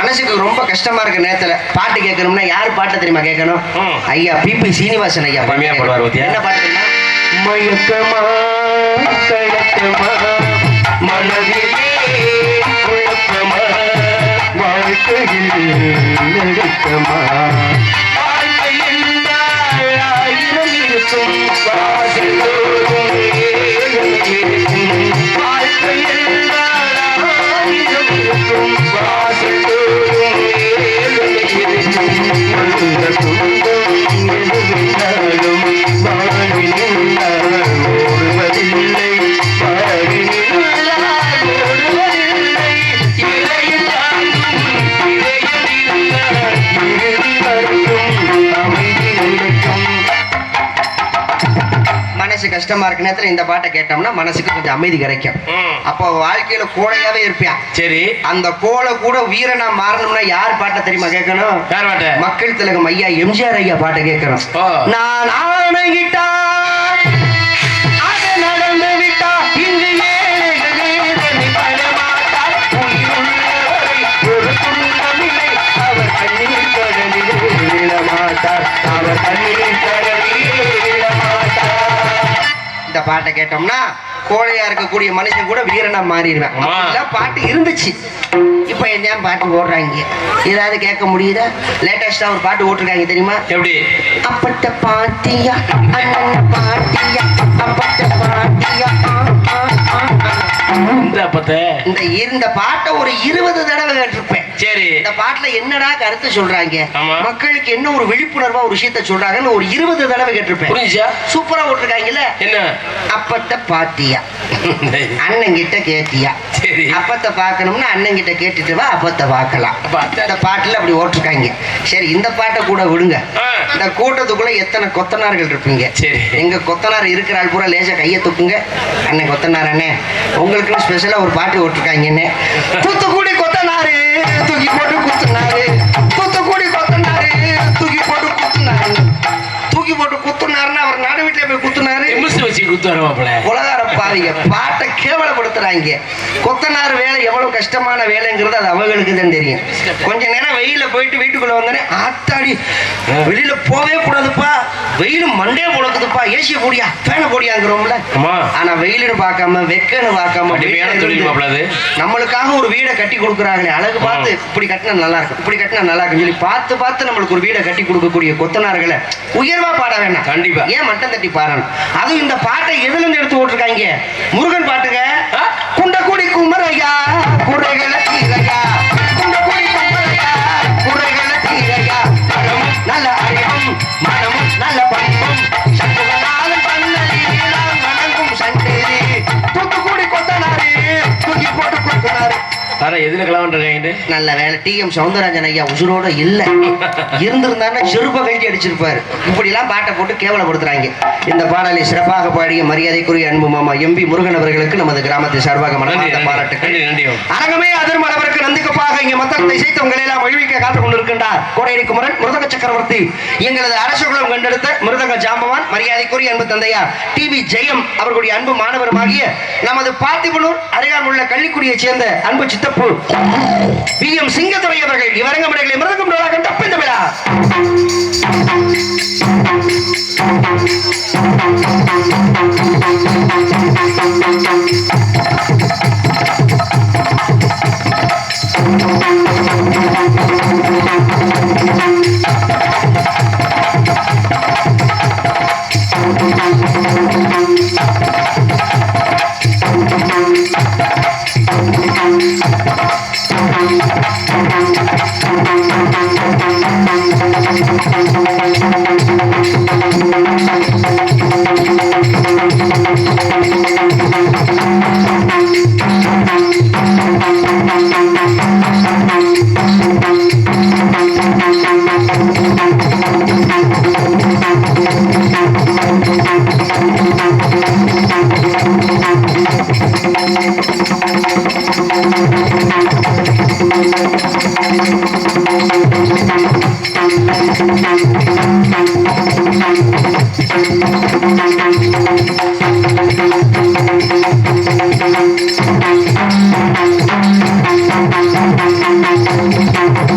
மனசுக்கு ரொம்ப கஷ்டமா இருக்க நேரத்துல பாட்டு கேட்கணும்னா யார் பாட்டை தெரியுமா கேட்கணும்? ஐயா பிபி சீனிவாசன் ஐயா அருமையா பாடுவார் பாத்தியா? என்ன பாட்டு தெரியுமா? மயக்கமா தயக்கமா மனதிலே குழப்பமா வாழ்க்கையில் நடுக்கமா வாழ்க்கை என்றால் ஆயிரம் இருக்கும் வாசலோடும் ஏகம் இருக்கும் வாழ்க்கை என்றால் ஆயிரம் இருக்கும் வாசலோடும் ஏகம் இருக்கும் அந்த துன்பம் எதுவினாலும் வாழ்வினில் ஓடுவதில்லை வாழ்வினில் ஓடுவதில்லை இறையில் தாங்கும் இதயம் இருந்தால் இறுதி வரைக்கும் அமைதி நிலைக்கும். மனசு கஷ்டமா இருக்க நேரத்துல இந்த பாட்டை கேட்டோம்னா மனசுக்கு கொஞ்சம் அமைதி கிடைக்கும். அப்போ வாழ்க்கையில கோழையாவே இருப்பான். சரி, அந்த கோலை கூட வீரனா மாறணும்னா யார் பாட்டை தெரியுமா கேட்கணும்? யார் பாட்ட? மக்கள் திலகம் ஐயா எம்ஜிஆர் ஐயா பாட்டை கேட்கணும். ஓ. நான் ஆணையிட்டா அது நடந்து விட்டா இங்கு ஏழைகள் வேதனை படமாட்டார். உயிருள்ளவரை ஒரு துன்பமில்லை அவர் கண்ணீர் கடலிலே விழமாட்டார். அவர் கண்ணீர் கடலிலே விழமாட்டார். இந்த பாட்டை கேட்டோம்னா கோழையா இருக்கக்கூடிய மனுஷன் கூட வீரனா மாறிடுவேன். ஆமா. அப்படிலாம் பாட்டு இருந்துச்சு. இப்ப என்ன பாட்டு ஓடுறாங்க? ஏதாவது கேட்க முடியுதா? லேட்டஸ்டா ஒரு பாட்டு ஓட்டுருக்காங்க தெரியுமா? எப்படி? அப்பட்ட பாட்டியா அண்ணன் பாட்டியா அப்பட்ட பாட்டியா இந்த அப்பத்த இந்த பாட்டை ஒரு 20 தடவை கேட்டிருப்பேன். சரி, இந்த பாட்டுல என்னடா கருத்து சொல்றாங்க, ஆமா. மக்களுக்கு என்ன ஒரு விழிப்புணர்வா ஒரு விஷயத்த சொல்றாங்கன்னு ஒரு 20 தடவை கேட்டிருப்பேன். புரிஞ்சுச்சா? சூப்பரா ஓட்டுருக்காங்கல்ல. என்ன? அப்பத்த பாட்டியா அண்ணன் கிட்ட கேட்டியா? சரி. அப்பத்தை பார்க்கணும்னா அண்ணன் கிட்ட கேட்டுட்டு வா அப்பத்தை பார்க்கலாம். அப்ப அத்தை- இந்த பாட்டுல அப்படி ஓட்டிருக்காங்க. சரி, இந்த பாட்டை கூட விடுங்க. ஆ. இந்த கூட்டத்துக்குள்ள எத்தனை கொத்தனார்கள் இருப்பீங்க? சரி. எங்க கொத்தனார் இருக்கிறாள் பூரா லேசா கையை தூக்குங்க. அண்ணன் கொத்தனார் அண்ணே, உங்களுக்கு ஸ்பெஷலா ஒரு பாட்டு ஓட்டிருக்காங்கன்னு. தூத்துக்குடி கொத்தனாரு தூக்கி போட்டு குத்துனாரு, தூத்துக்குடி கொத்தனாரு தூக்கி போட்டு குத்துனாரு. தூக்கி போட்டு குத்துனாருன்னு அவர் நடு வீட்டுல போய் குத்துனாரு. எம்எஸ் வச்சு குத்து வரவாப்புல. உலகார பாவிங்க பாட்டை கேவலப்படுத்துறாங்க. கொத்தனார் வேலை எவ்வளவு கஷ்டமான வேலைங்கிறது அது அவங்களுக்கு தான் தெரியும். கொஞ்ச நேரம் வெயில போயிட்டு வீட்டுக்குள்ள வந்தோடனே ஆத்தாடி வெளியில போவே கூடாதுப்பா, வெயில் மண்டே முழக்குதுப்பா, ஏசிய போடியா ஃபேனை போடியாங்கிறோம்ல. ஆமா. ஆனா வெயிலுன்னு பார்க்காம வெக்கன்னு பார்க்காம அடிமையான வீட்டுல தொழில் இருந்து மாப்பிள அது. நம்மளுக்காக ஒரு வீடை கட்டி கொடுக்குறாங்களே, அழகு பார்த்து இப்படி கட்டினா நல்லா இருக்கும், இப்படி கட்டினா நல்லா இருக்குன்னு சொல்லி பார்த்து பார்த்து நம்மளுக்கு ஒரு வீடை கட்டி கொடுக்கக்கூடிய கொத்தனார்களை உயர்வா பாட வேண்டாம். கண்டிப்பா. ஏன் மட்டம் தட்டி பாடணும்? அதுவும் இந்த பாட்டை எதுல இருந்து எடுத்து ஓட்டிருக்காங்க? முருகன் பாட்டுங்க. ஆ? குண்டக்குடி குமரையா குறைகளை தீரையா, குண்டக்குடி குமரையா குறைகளை தீரையா, பழமும் நல்ல அறிவும் மனமும் நல்ல பண்பும் சண்முகநாதன் பண்ணி நாம் வணங்கும் சண்டேரி. தூத்துக்குடி கொத்தனாரு தூக்கி போட்டு கொடுத்தனாரு. ஆனா எதுல கிளம்புறாங்க? நல்ல வேலை டிஎம் சௌந்தரராஜன் ஐயா உசுரோட இல்ல, இருந்திருந்தாருன்னா செருப்ப கழட்டி அடிச்சிருப்பாரு. இப்படி எல்லாம் பாட்டை போட்டு கேவலப்படுத்துறாங்க. இந்த பாடலை சிறப்பாக பாடிய மரியாதைக்குரிய அன்பு மாமா எம்பி முருகன் அவர்களுக்கு நமது கிராமத்தின் சார்பாக மனமார்ந்த பாராட்டுகள். அரங்கமே அதிர்ம அளவிற்கு நந்திக்கப்பாக இங்க மத்தளத்தை இசைத்து உங்களை எல்லாம் மகிழ்விக்க காத்துக் கொண்டிருக்கின்றார் கோடையடி குமரன் மிருதங்க சக்கரவர்த்தி, எங்களது அரசுகுலம் கண்டெடுத்த மிருதங்க ஜாம்பவான் மரியாதைக்குரிய அன்பு தந்தையார் டிவி ஜெயம் அவர்களுடைய அன்பு மாணவருமாகிய நமது பார்த்திபனூர் அருகாமல் உள்ள கள்ளிக்குடியைச் சேர்ந்த அன்பு சித்தப்பு வி எம் சிங்கத்துறை அவர்கள் இவரங்கமடைகளை மிருதங்கம் டோலாக தப்பிந்த விழா. Thank you.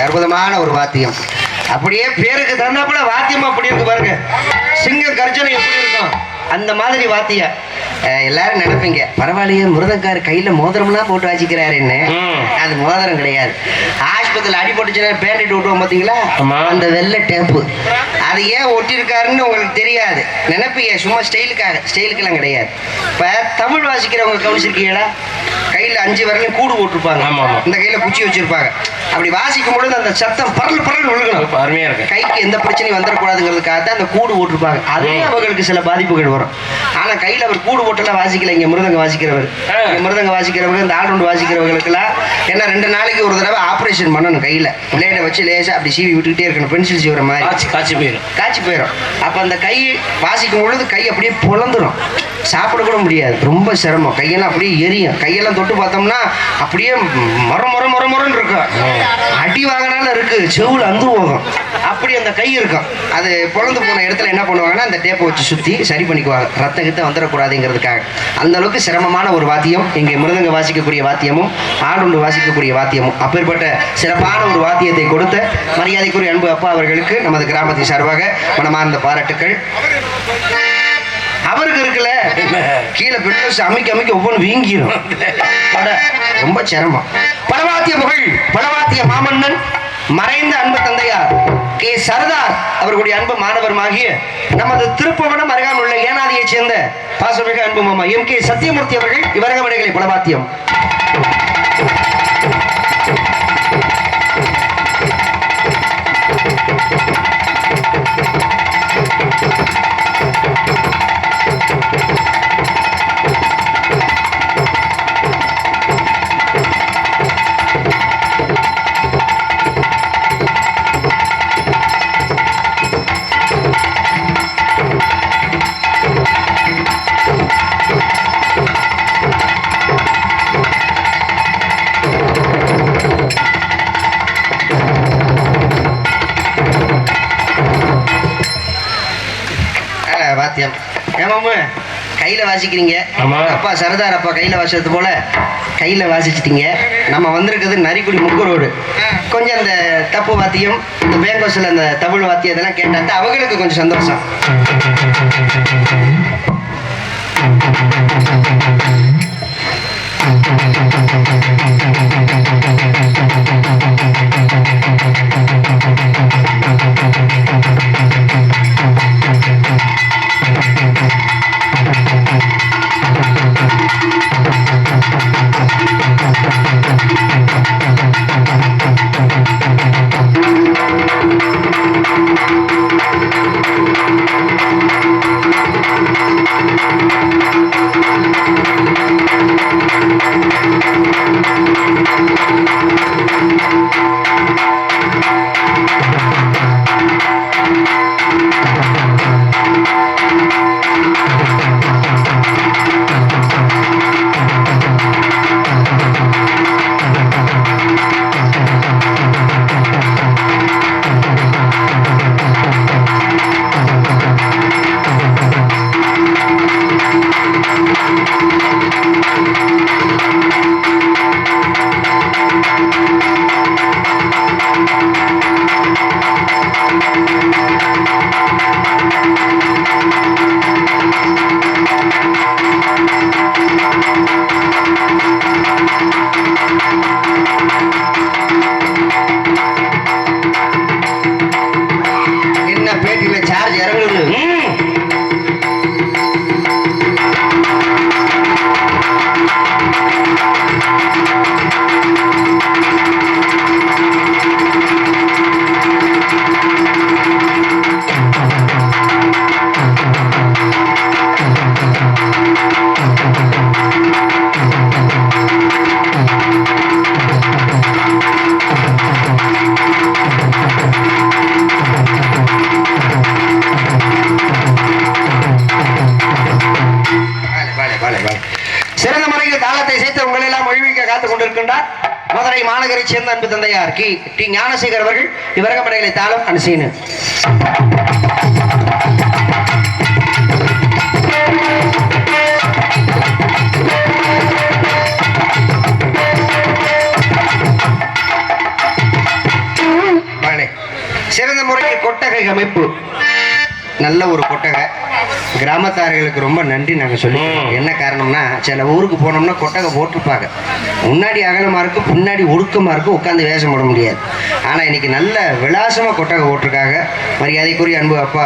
அற்புதமான ஒரு வாத்தியம். அப்படியே பேருக்கு தகுந்தாப்புல வாத்தியம் அப்படி இருக்கு பாருங்க. சிங்க கர்ஜனை எப்படி இருக்கும் அந்த மாதிரி வாத்தியம். எல்லாரும் நினைப்பீங்க பரவாயில்லையே முருதக்கார் கையில மோதிரம்லாம் போட்டு வச்சுக்கிறாருன்னு. அது மோதிரம் கிடையாது. ஆஸ்பத்திரியில் அடிபட்டுச்சுன்னா பேண்டிட்டு விட்டுவோம் பார்த்தீங்களா, அந்த வெள்ளை டேப்பு அது ஏன் ஒட்டியிருக்காருன்னு உங்களுக்கு தெரியாது. நினைப்பீங்க சும்மா ஸ்டைலுக்கெல்லாம் கிடையாது. இப்போ தமிழ் வாசிக்கிறவங்க கவனிச்சிருக்கீங்களா, கையில் 5 விரலையும் கூடு போட்டிருப்பாங்க, இந்த கையில் குச்சி வச்சிருப்பாங்க. அப்படி வாசிக்கும் பொழுது அந்த சத்தம் பரல் பரல் விழுகணும், அருமையா இருக்கு. கைக்கு எந்த பிரச்சனையும் வந்துடக்கூடாதுங்கிறதுக்காக தான் அந்த கூடு போட்டிருப்பாங்க. அதுவே அவங்களுக்கு சில பாதிப்புகள் வரும். ஆனா கையில் அவர் கூடு போட்டெல்லாம் வாசிக்கல. இங்க மிருதங்க வாசிக்கிறவர், மிருதங்க வாசிக்கிறவங்க, இந்த ஆல்ரவுண்ட் வாசிக்கிறவங்களுக்கெல்லாம் என்ன 2 நாளைக்கு ஒரு தடவை ஆப்ரேஷன் பண்ணணும். கையில் பிளேடை வச்சு லேசா அப்படி சீவி விட்டுக்கிட்டே இருக்கணும், பென்சில் சீவுற மாதிரி. காய்ச்சி போயிடும். அப்ப அந்த கை வாசிக்கும் பொழுது கை அப்படியே பொழந்துடும், சாப்பிட கூட முடியாது, ரொம்ப சிரமம். கையெல்லாம் அப்படியே எரியும். கையெல்லாம் தொட்டு பார்த்தோம்னா அப்படியே மொரன்னு இருக்கும். அடி வாங்கினாலும் இருக்கு, செவுல அந்து போகும், அப்படி அந்த கை இருக்கும். அது பொழந்து போன இடத்துல என்ன பண்ணுவாங்கன்னா அந்த டேப்பை வச்சு சுத்தி சரி பண்ணிக்குவாங்க, ரத்த கிட்ட வந்துடக்கூடாதுங்கிறதுக்காக. அந்த அளவுக்கு சிரமமான ஒரு வாத்தியம் இங்கே மிருதங்க வாசிக்கக்கூடிய வாத்தியமும் ஆளுண்டு வாசிக்கக்கூடிய வாத்தியமும். அப்பேற்பட்ட சிறப்பான ஒரு வாத்தியத்தை கொடுத்த மரியாதைக்குரிய அன்பு அப்பா அவர்களுக்கு நமது கிராமத்தின் சார்பாக மனமார்ந்த பாராட்டுக்கள். அவருக்கு இருக்குல்ல கீழே பெட்ரோஸ் அமைக்க ஒவ்வொன்று வீங்கிடும், ரொம்ப சிரமம். படவாத்திய புகழ் படவாத்திய மாமன்னன் மறைந்த அன்பு தந்தையார் கே சர்தார் அவர்களுடைய அன்பு மாணவருமாகிய நமது திருப்புவனம் அருகாமல் உள்ள ஏனாதியைச் சேர்ந்த பாசமிகு அன்பு மாமா எம் கே சத்தியமூர்த்தி அவர்கள் இவரக விடைகளை படவாத்தியம். வாத்தியம் ஏமாமு கையில வாசிக்கிறீங்க, அப்பா சரதார் அப்பா கையில வாசிச்சது போல கையில வாசிச்சிட்டீங்க. நம்ம வந்திருக்கிறது நரிக்குடி முக்கு ரோடு. கொஞ்சம் அந்த தப்பு வாத்தியம், இந்த பேங்கோஸ்ல அந்த தமிழ் வாத்தியம் இதெல்லாம் கேட்டா அவங்களுக்கு கொஞ்சம் சந்தோஷம். சிறந்த முறையில் தாளத்தை சேர்த்து உங்களை எல்லாம் மொழிவிக்க காத்துக் கொண்டிருக்கின்றார் மதுரை மாநகரை சேர்ந்த அன்பு தந்தையார் டி ஞானசேகர் அவர்கள். இவரகப்படைகளை தாளம் அனுசீனு. சிறந்த முறையில் கொட்டகை அமைப்பு, நல்ல ஒரு கொட்டகை. கிராமத்தார்களுக்கு ரொம்ப நன்றி நாங்கள் சொல்லிக்கிறோம். என்ன காரணம்னா, சில ஊருக்கு போனோம்னா கொட்டகை போட்டிருப்பாங்க, முன்னாடி அகலமாக இருக்கும், பின்னாடி ஒடுக்கமாக இருக்கும், உட்காந்து வேஷம் போட முடியாது. ஆனால் இன்னைக்கு நல்ல விலாசமாக கொட்டகை போட்டிருக்காங்க. மரியாதைக்குரிய அன்பு அப்பா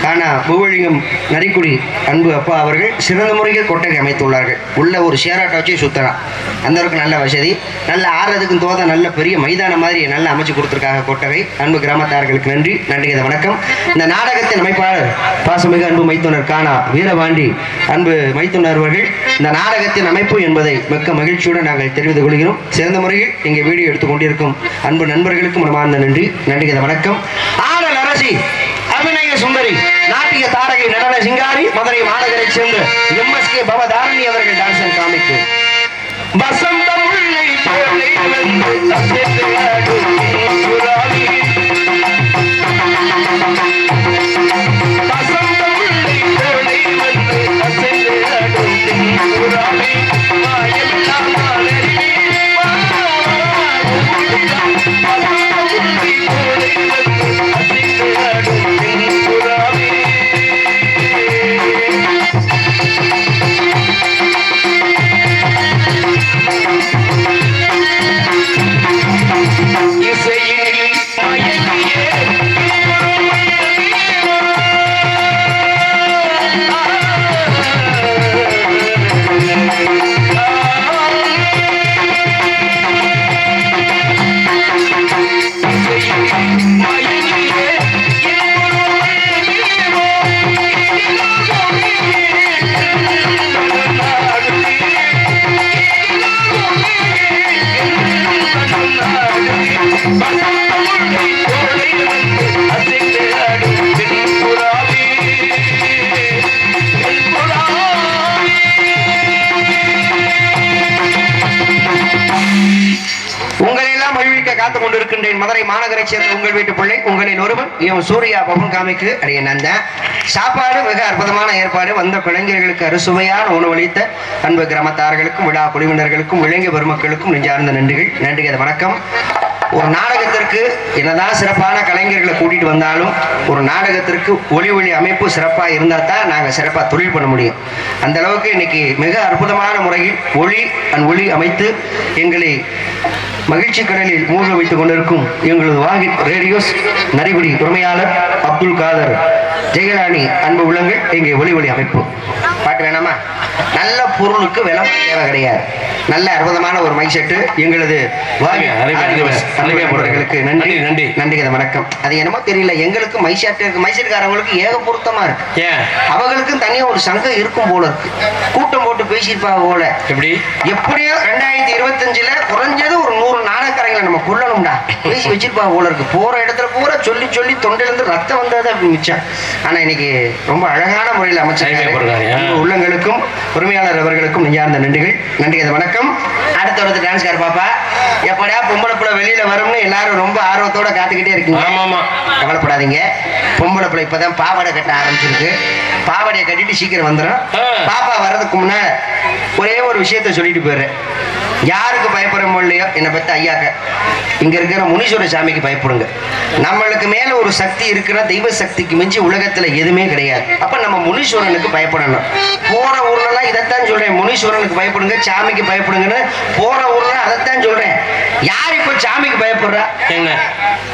காணா பூவலிங்கம் நரிக்குடி அன்பு அப்பா அவர்கள் சிறந்த முறையில் கொட்டகை அமைத்துள்ளார்கள். உள்ள ஒரு ஷேராட்டை வச்சு சுற்றலாம், அந்தளவுக்கு நல்ல வசதி. நல்ல ஆறதுக்கும் தோத நல்ல பெரிய மைதானம் மாதிரி நல்லா அமைச்சு கொடுத்துருக்காங்க கொட்டகை. அன்பு கிராமத்தார்களுக்கு நன்றி, நன்றிகத வணக்கம். இந்த நாடகத்தின் அமைப்பாளர் பாசமிகு அன்பு மைத்துனர் காணா வீரபாண்டி அன்பு மைத்துனர் அவர்கள் இந்த நாடகத்தின் அமைப்பு என்பதை மிக்க மகிழ்ச்சியுடன் நாங்கள் தெரிவித்துக் கொள்கிறோம். சிறந்த முறையில் இங்கே வீடியோ எடுத்துக் கொண்டிருக்கும் அன்பு நண்பர்களுக்கும் மனமார்ந்த நன்றி, நன்றிகத வணக்கம். ஆடல் அரசி, அபிநய சுந்தரி, நாட்டிய தாரகை, நடன சிங்காரி, மதுரை மாநகரை சேர்ந்த MSK பவதாரணி அவர்கள் டான்சன் காமிக்கு வசந்த முல்லை போலே வந்து அசைந்தாடும் புறாவி. வசந்த முல்லை போலே வந்து அசைந்தாடும் புறாவி. மாயெல்லாம் மலரிலே காத்துக் கொண்டிருக்கின்றேன். மதுரை மாநகரை சேர்ந்த உங்கள் வீட்டு பிள்ளை, உங்களின் ஒருவன் இவன் சூர்யா பவன் காமிக்கு அடைய நந்தன். சாப்பாடு மிக அற்புதமான ஏற்பாடு. வந்த கலைஞர்களுக்கு அறுசுவையான உணவளித்த அன்பு கிராமத்தார்களுக்கும் விழா குழுவினர்களுக்கும் இளைஞர் பெருமக்களுக்கும் நெஞ்சார்ந்த நன்றிகள், நன்றிகள் வணக்கம். ஒரு நாடகத்திற்கு என்னதான் சிறப்பான கலைஞர்களை கூட்டிட்டு வந்தாலும் ஒரு நாடகத்திற்கு ஒளி அமைப்பு சிறப்பாக இருந்தால் தான் நாங்கள் சிறப்பாக தொழில் பண்ண முடியும். அந்த அளவுக்கு இன்னைக்கு மிக அற்புதமான முறையில் ஒளி அமைத்து எங்களை மகிழ்ச்சி கடலில் மூழ்க வைத்துக் கொண்டிருக்கும் எங்களது வாகி ரேடியோஸ் நரிகுடி உரிமையாளர் அப்துல் காதர் ஜெயராணி அன்பு உள்ளங்கள் இங்கே ஒளி அமைப்பு. பாட்டு வேணாமா? நல்ல பொருளுக்கு விலை தேவை கிடையாது. நல்ல அற்புதமான ஒரு மைக் செட்டு எங்களது நன்றி நன்றி நன்றிகள் வணக்கம். அது என்னமோ தெரியல, எங்களுக்கு மைசெட்டுக்காரங்களுக்கு ஏக பொருத்தமா இருக்கு. அவங்களுக்கும் தனியா ஒரு சங்கம் இருக்கும் போல இருக்கு. கூட்டம் போட்டு பேசியிருப்பாங்க போல. எப்படியோ 2025 குறைஞ்சது ஒரு 100 நாடகக்காரங்களை நம்ம கொள்ளணும்டா பேசி வச்சிருப்பாங்க போல இருக்கு. போற இடத்துல பூரா சொல்லி சொல்லி தொண்டையிலிருந்து ரத்தம் வந்தது அப்படி மிச்சம். ஆனா இன்னைக்கு ரொம்ப அழகான முறையில் அமைச்சிருக்காங்க. உள்ளங்களுக்கும் உரிமையாளர் அவர்களுக்கும் நெஞ்சார்ந்த நன்றிகள், நன்றிகள் வணக்கம். அடுத்த டான்ஸ்கார் பாப்பா எப்படியா பொம்பளை பிள்ளை வெளியில வரும்னு எல்லாரும் ரொம்ப ஆர்வத்தோட காத்துக்கிட்டே இருக்கீங்க. கவலைப்படாதீங்க, பொம்பளை பிள்ளை இப்பதான் பாவாடை கட்ட ஆரம்பிச்சிருக்கு. பாவாடையை கட்டிட்டு சீக்கிரம் வந்துடும். பாப்பா வர்றதுக்கு முன்னாடி ஒரே ஒரு விஷயத்த சொல்லிட்டு போயிடுறேன். யாருக்கு பயப்படுறோமோ இல்லையோ, என்னை பத்தி ஐயாக்க இங்க இருக்கிற முனீஸ்வர சாமிக்கு பயப்படுங்க. நம்மளுக்கு மேல ஒரு சக்தி இருக்கிற தெய்வ சக்திக்கு மிஞ்சி உலகத்துல எதுவுமே கிடையாது. அப்ப நம்ம முனீஸ்வரனுக்கு பயப்படணும். போற ஊர்லாம் இதைத்தான் சொல்றேன், முனீஸ்வரனுக்கு பயப்படுங்க, சாமிக்கு பயப்படுங்கன்னு. போற ஊர்ல அதைத்தான் சொல்றேன். யார் இப்ப சாமிக்கு பயப்படுறா? என்ன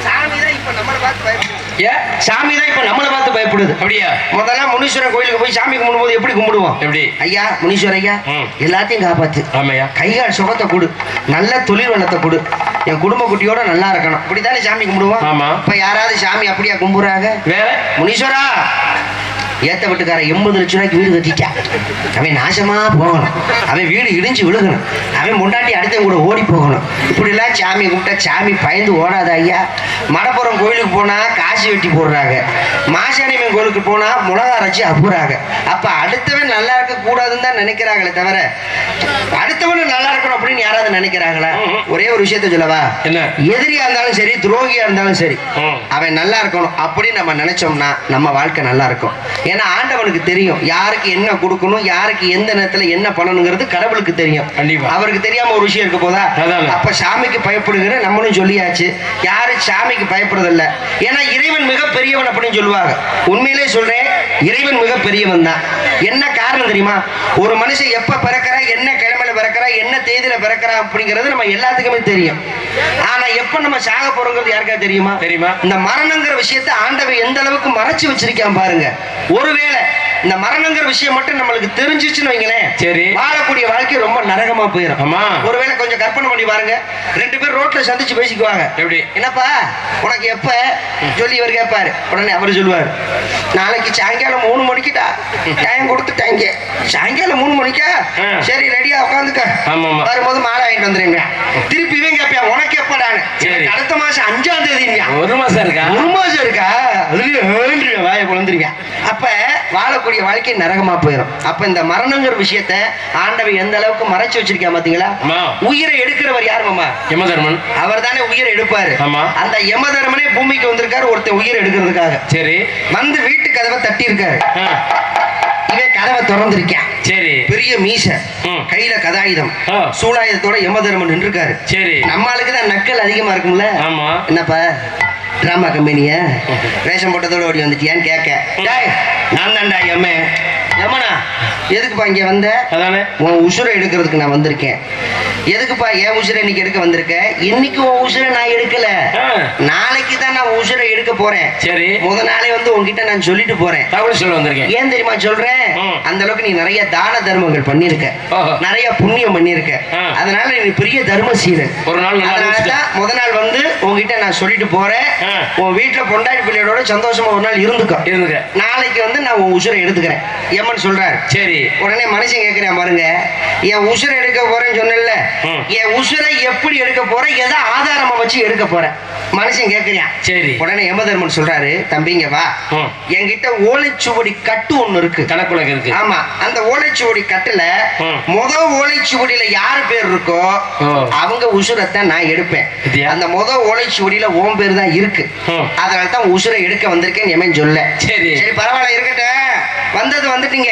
சாமிதான் இப்ப நம்மளை பார்த்து பயப்படுது. சாமிதான் இப்ப நம்மளை பார்த்து பயப்படுது. அப்படியா? முதல்ல முனீஸ்வரன் கோயிலுக்கு போய் சாமி கும்பிடும்போது எப்படி கும்பிடுவோம்? எப்படி? ஐயா முனீஸ்வர ஐயா எல்லாத்தையும் காப்பாத்து, கைகால் சுகத்தை கொடு, நல்ல தொழில் வளத்தை கொடு, என் குடும்ப குட்டியோட நல்லா இருக்கணும், இப்படித்தானே சாமி கும்பிடுவோம். இப்ப யாராவது சாமி அப்படியா கும்பிடுறாங்க? வேற முனீஸ்வரா ஏத்த வீட்டுக்கார 80 லட்சம் ரூபாய்க்கு வீடு கட்டிட்டான். அவன் நாசமா போகணும், அவன் வீடு இடிஞ்சு விழுகணும், அவன் முண்டாட்டி அடுத்தவங்க கூட ஓடி போகணும். இப்படிலாம் சாமி கும்பிட்டா சாமி பயந்து ஓடாத ஐயா. மடப்புறம் கோயிலுக்கு போனா காசு வெட்டி போடுறாங்க, மாசாணியம்மன் கோயிலுக்கு போனா மிளகா அரைச்சி அப்புறாங்க. அப்ப அடுத்தவன் நல்லா இருக்க கூடாதுன்னு தான் நினைக்கிறாங்களே தவிர அடுத்தவன் நல்லா இருக்கணும் அப்படின்னு யாராவது நினைக்கிறாங்களா? ஒரே ஒரு விஷயத்த சொல்லவா, என்ன? எதிரியா இருந்தாலும் சரி, துரோகியா இருந்தாலும் சரி, அவன் நல்லா இருக்கணும் அப்படின்னு நம்ம நினைச்சோம்னா நம்ம வாழ்க்கை நல்லா இருக்கும். ஏன்னா ஆண்டவனுக்கு தெரியும் யாருக்கு என்ன கொடுக்கணும், யாருக்கு எந்த நேரத்துல என்ன பண்ணணுங்கிறது கடவுளுக்கு தெரியும். கண்டிப்பா. அவருக்கு தெரியாம ஒரு விஷயம் இருக்க போதா? அப்ப சாமிக்கு பயப்படுகிற நம்மளும் சொல்லியாச்சு, யாரு சாமிக்கு பயப்படுறதில்ல. ஏன்னா இறைவன் மிக பெரியவன் அப்படின்னு சொல்லுவாங்க. உண்மையிலே சொல்றேன், இறைவன் மிக பெரியவன் தான். என்ன காரணம் தெரியுமா? ஒரு மனுஷன் எப்ப பிறக்கிறா, என்ன கிழமையில பிறக்கிறா, என்ன தேதியில பிறக்கிறா அப்படிங்கிறது நம்ம எல்லாத்துக்குமே தெரியும். ஆனா எப்ப நம்ம சாக போறோங்கிறது யாருக்கா தெரியுமா? தெரியுமா? இந்த மரணங்கிற விஷயத்தை ஆண்டவன் எந்த அளவுக்கு மறைச்சு வச்சிருக்கான் பாருங்க. ஒருவேளை இந்த மரணங்கிற விஷயம் மட்டும் நம்மளுக்கு தெரிஞ்சிச்சுன்னு வைங்களேன், சரி, வாழக்கூடிய வாழ்க்கை ரொம்ப நரகமா போயிடும். ஆமா. ஒருவேளை கொஞ்சம் கற்பனை பண்ணி பாருங்க, 2 பேர் ரோட்ல சந்திச்சு பேசிக்குவாங்க. எப்படி? என்னப்பா உனக்கு எப்ப சொல்லி இவர் கேட்பாரு. உடனே அவரு சொல்லுவாரு, நாளைக்கு சாயங்காலம் 3 மணிக்குடா டைம் கொடுத்துட்டாங்க. சாயங்காலம் 3 மணிக்கா? சரி ரெடியா உட்காந்துக்க, வரும்போது மாலை வாங்கிட்டு வந்துருங்க. திருப்பி இவன் கேட்பியா, உனக்கு எப்படான்னு? அடுத்த மாசம் 5ஆம் தேதி. 1 மாசம் இருக்கா? 1 மாசம் இருக்கா? அதுலயும் வாயை குழந்துருங்க. அப்ப வாழக்கூடிய வாழ்க்கை நரகமா போயிடும். அப்ப இந்த மரணங்கிற விஷயத்த ஆண்டவன் எந்த அளவுக்கு மறைச்சு வச்சிருக்கா பாத்தீங்களா? உயிரை எடுக்கிறவர் யார் மாமா? யமதர்மன். அவர் தானே உயிரை எடுப்பாரு. அந்த யமதர்மனே பூமிக்கு வந்திருக்காரு ஒருத்தர் உயிரை எடுக்கிறதுக்காக. சரி. வந்து வீட்டு கதவை தட்டி இருக்காரு. இவன் கதவை திறந்திருக்கான். சரி. பெரிய மீச, கையில கதாயுதம், சூலாயுதத்தோட யமதர்மன் நின்று இருக்காரு. சரி. நம்மளுக்கு தான் நக்கல் அதிகமா இருக்கும்ல. என்னப்பா டிராமா கம்பெனிய வேஷம் போட்டதோட ஓடி வந்துட்டியான்னு கேட்க, நான் தான்டா யமே. யமனா எதுக்குப்பா இங்க வந்த? அதானே உன் உசுரை எடுக்கிறதுக்கு நான் வந்திருக்கேன். எதுக்குப்பா என் உசுரை இன்னைக்கு எடுக்க வந்திருக்க? இன்னைக்கு உன் உசுரை நான் எடுக்கல, நாளைக்கு தான் நான் உசுரை எடுக்க போறேன். சரி. முத நாளே வந்து உன்கிட்ட நான் சொல்லிட்டு போறேன். தகவல் சொல்ல வந்திருக்கேன். ஏன் தெரியுமா சொல்றேன்? அந்த அளவுக்கு நீ நிறைய தான தர்மங்கள் பண்ணிருக்க, நிறைய புண்ணியம் பண்ணிருக்க, அதனால நீ பெரிய தர்மசீலன். ஒரு நாள் முத நாள் வந்து உன்கிட்ட நான் சொல்லிட்டு போறேன். உன் வீட்டுல பொண்டாட்டி பிள்ளையோட சந்தோஷமா ஒரு நாள் இருந்துக்க. நாளைக்கு வந்து நான் உன் உசுரை எடுத்துக்கிறேன் யமன் சொல்றாரு. சரி. உடனே மனுஷன் கேட்கிறேன் பாருங்க, என் உசுரை எடுக்க போறேன்னு சொன்னல, என் உசுரை எப்படி எடுக்க போற, எதை ஆதாரமா வச்சு எடுக்க போற மனுஷன் கேட்கிறான். சரி. உடனே யமதர்மன் சொல்றாரு, தம்பிங்க வா, என்கிட்ட ஓலைச்சுவடி கட்டு ஒண்ணு இருக்கு, கணக்குலக இருக்கு. ஆமா, அந்த ஓலைச்சுவடி கட்டுல முதல் ஓலைச்சுவடியில யாரு பேர் இருக்கோ அவங்க உசுரத்தை நான் எடுப்பேன். அந்த முதல் ஓலைச்சுவடியில ஓம் பேர் தான் இருக்கு, அதனால தான் உசுரை எடுக்க வந்திருக்கேன் யமன் சொல்ல. சரி சரி பரவாயில்ல இருக்கட்டும், வந்தது வந்துட்டீங்க.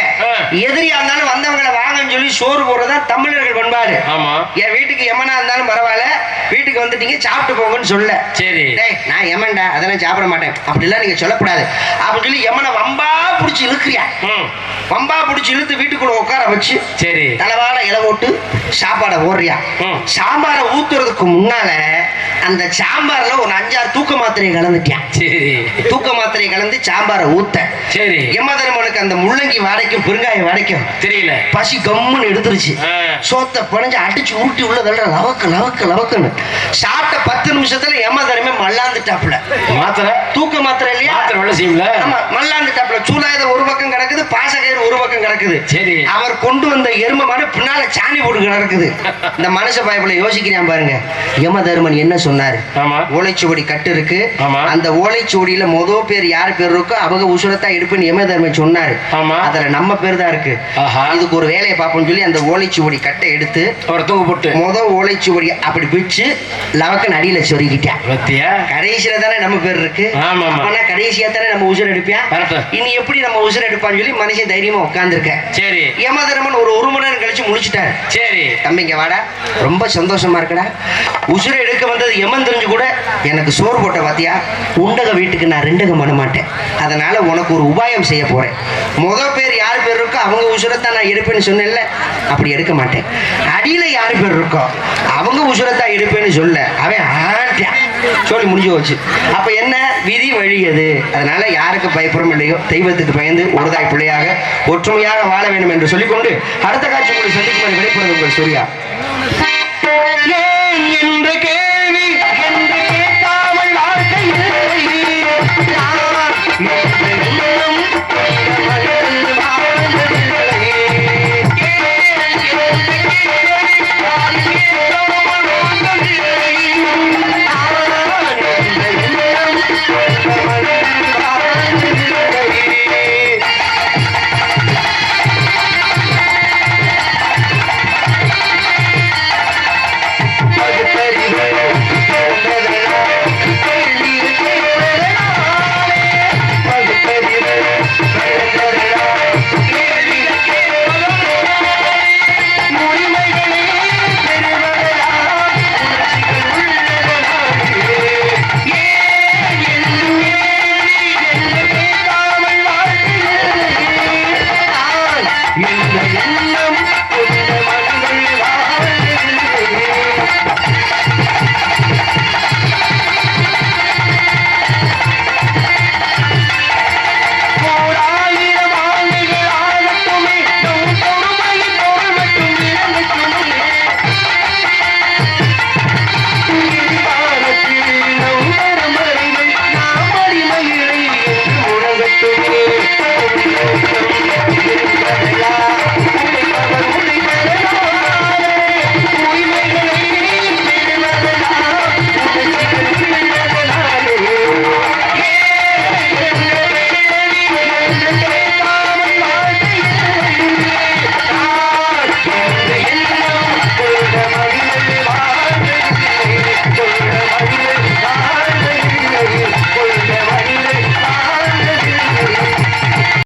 எதிரியா இருந்தாலும் வந்தவங்களை வாங்கன்னு சொல்லி சோறு போடுறதுதான் தமிழர்கள் பண்பாடு. ஆமா. என் வீட்டுக்கு யமனா இருந்தாலும் பரவாயில்ல, வீட்டுக்கு வந்துட்டீங்க சாப்பிட்டு போங்கன்னு சொல்ல. சரி. டேய் நான் யமன்டா, அதெல்லாம் சாப்பிட மாட்டேன் அப்படிலாம் நீங்க சொல்லக்கூடாது அப்படின்னு சொல்லி யமனை வம்பா புடிச்சு இழுக்கிறியா. வம்பா புடிச்சு இழுத்து வீட்டுக்குள்ள உட்கார வச்சு, சரி, தலைவாழ இலை போட்டு சாப்பாடை ஓடுறியா. சாம்பாரை ஊத்துறதுக்கு முன்னால அந்த சாம்பார்ல ஒரு 5-6 தூக்க மாத்திரையை கலந்துட்டான். சரி. தூக்க மாத்திரையை கலந்து சாம்பாரை ஊத்த. சரி. யமதர்மனுக்கு அந்த முள்ளங்கி வாடைக்கும் பெருங்காய வாடைக்கும் தெரியல, பசி கம்முன்னு எடுத்துருச்சு. சோத்தை பணிஞ்சு அடிச்சு ஊட்டி உள்ள தள்ள லவக்கு லவக்கு லவக்குன்னு சாப்பிட்ட 10 நிமிஷத்துல யமதர்மே மல்லாந்துட்டாப்புல. மாத்திரை தூக்க மாத்திரை இல்லையா, மல்லாந்துட்டாப்புல. சூலாயுதம் ஒரு பக்கம் கிடக்குது, பாசகயிறு ஒரு பக்கம் கிடக்குது. சரி. அவர் கொண்டு வந்த எரும மாடு பின்னால சாணி போட்டு கிடக்குது. இந்த மனுஷ பயப்புல யோசிக்கிறான் பாருங்க, யமதர்மன் என்ன சொன்னாரு? ஓலைச்சுவடி கட்டு இருக்கு, அந்த ஓலைச்சுவடியில முதல் பேர் யார் பேர் இருக்கோ அவங்க உசுரத்தா எடுப்புன்னு யமதர்மன் சொன்னாரு. அதுல நம்ம பேர் தான் இருக்கு. இதுக்கு ஒரு வேலையை பார்ப்போம்னு சொல்லி அந்த ஓலைச்சுவடி கட்டை எடுத்து அவர் தூங்க போட்டு முதல் ஓலைச்சுவடி அப்படி பிடிச்சு லவக்கன் அடியில சொருகிட்டான். கடைசியில தானே நம்ம பேர் இருக்கு, கடைசியா தானே நம்ம உசுர எடுப்பான். இனி எப்படி நம்ம உசுர எடுப்பான்னு சொல்லி மனுஷன் தைரியமா உட்கார்ந்துருக்க. சரி. யமதர்மன் ஒரு 1 மணி நேரம் கழிச்சு முடிச்சுட்டாரு. சரி. தம்பிங்க வாடா, ரொம்ப சந்தோஷமா இருக்குடா, உசுர எடுக்க வந்தது யமன் தெரிஞ்சு கூட எனக்கு சோறு போட்ட பாத்தியா, உண்டக வீட்டுக்கு நான் 2 பண்ண மாட்டேன், அதனால உனக்கு ஒரு உபாயம் செய்ய போறேன். முதல் பேர் யார் பேர் இருக்கோ அவங்க உசுரத்தான் நான் எடுப்பேன்னு சொன்னேன்ல, அப்படி எடுக்க மாட்டேன். அடியில யாரு பேர் இருக்கோ அவங்க உசுரத்தான் எடுப்பேன்னு சொல்ல அவன் சொல்லி முடிஞ்சு போச்சு. அப்ப என்ன விதி வழியது. அதனால யாருக்கு பயப்படும் இல்லையோ தெய்வத்துக்கு பயந்து ஒருதாய் பிள்ளையாக ஒற்றுமையாக வாழ வேண்டும் என்று சொல்லிக்கொண்டு அடுத்த காட்சி உங்களை சந்திக்கும் விடைபெறுவது உங்கள் சூர்யா. ஏன் என்று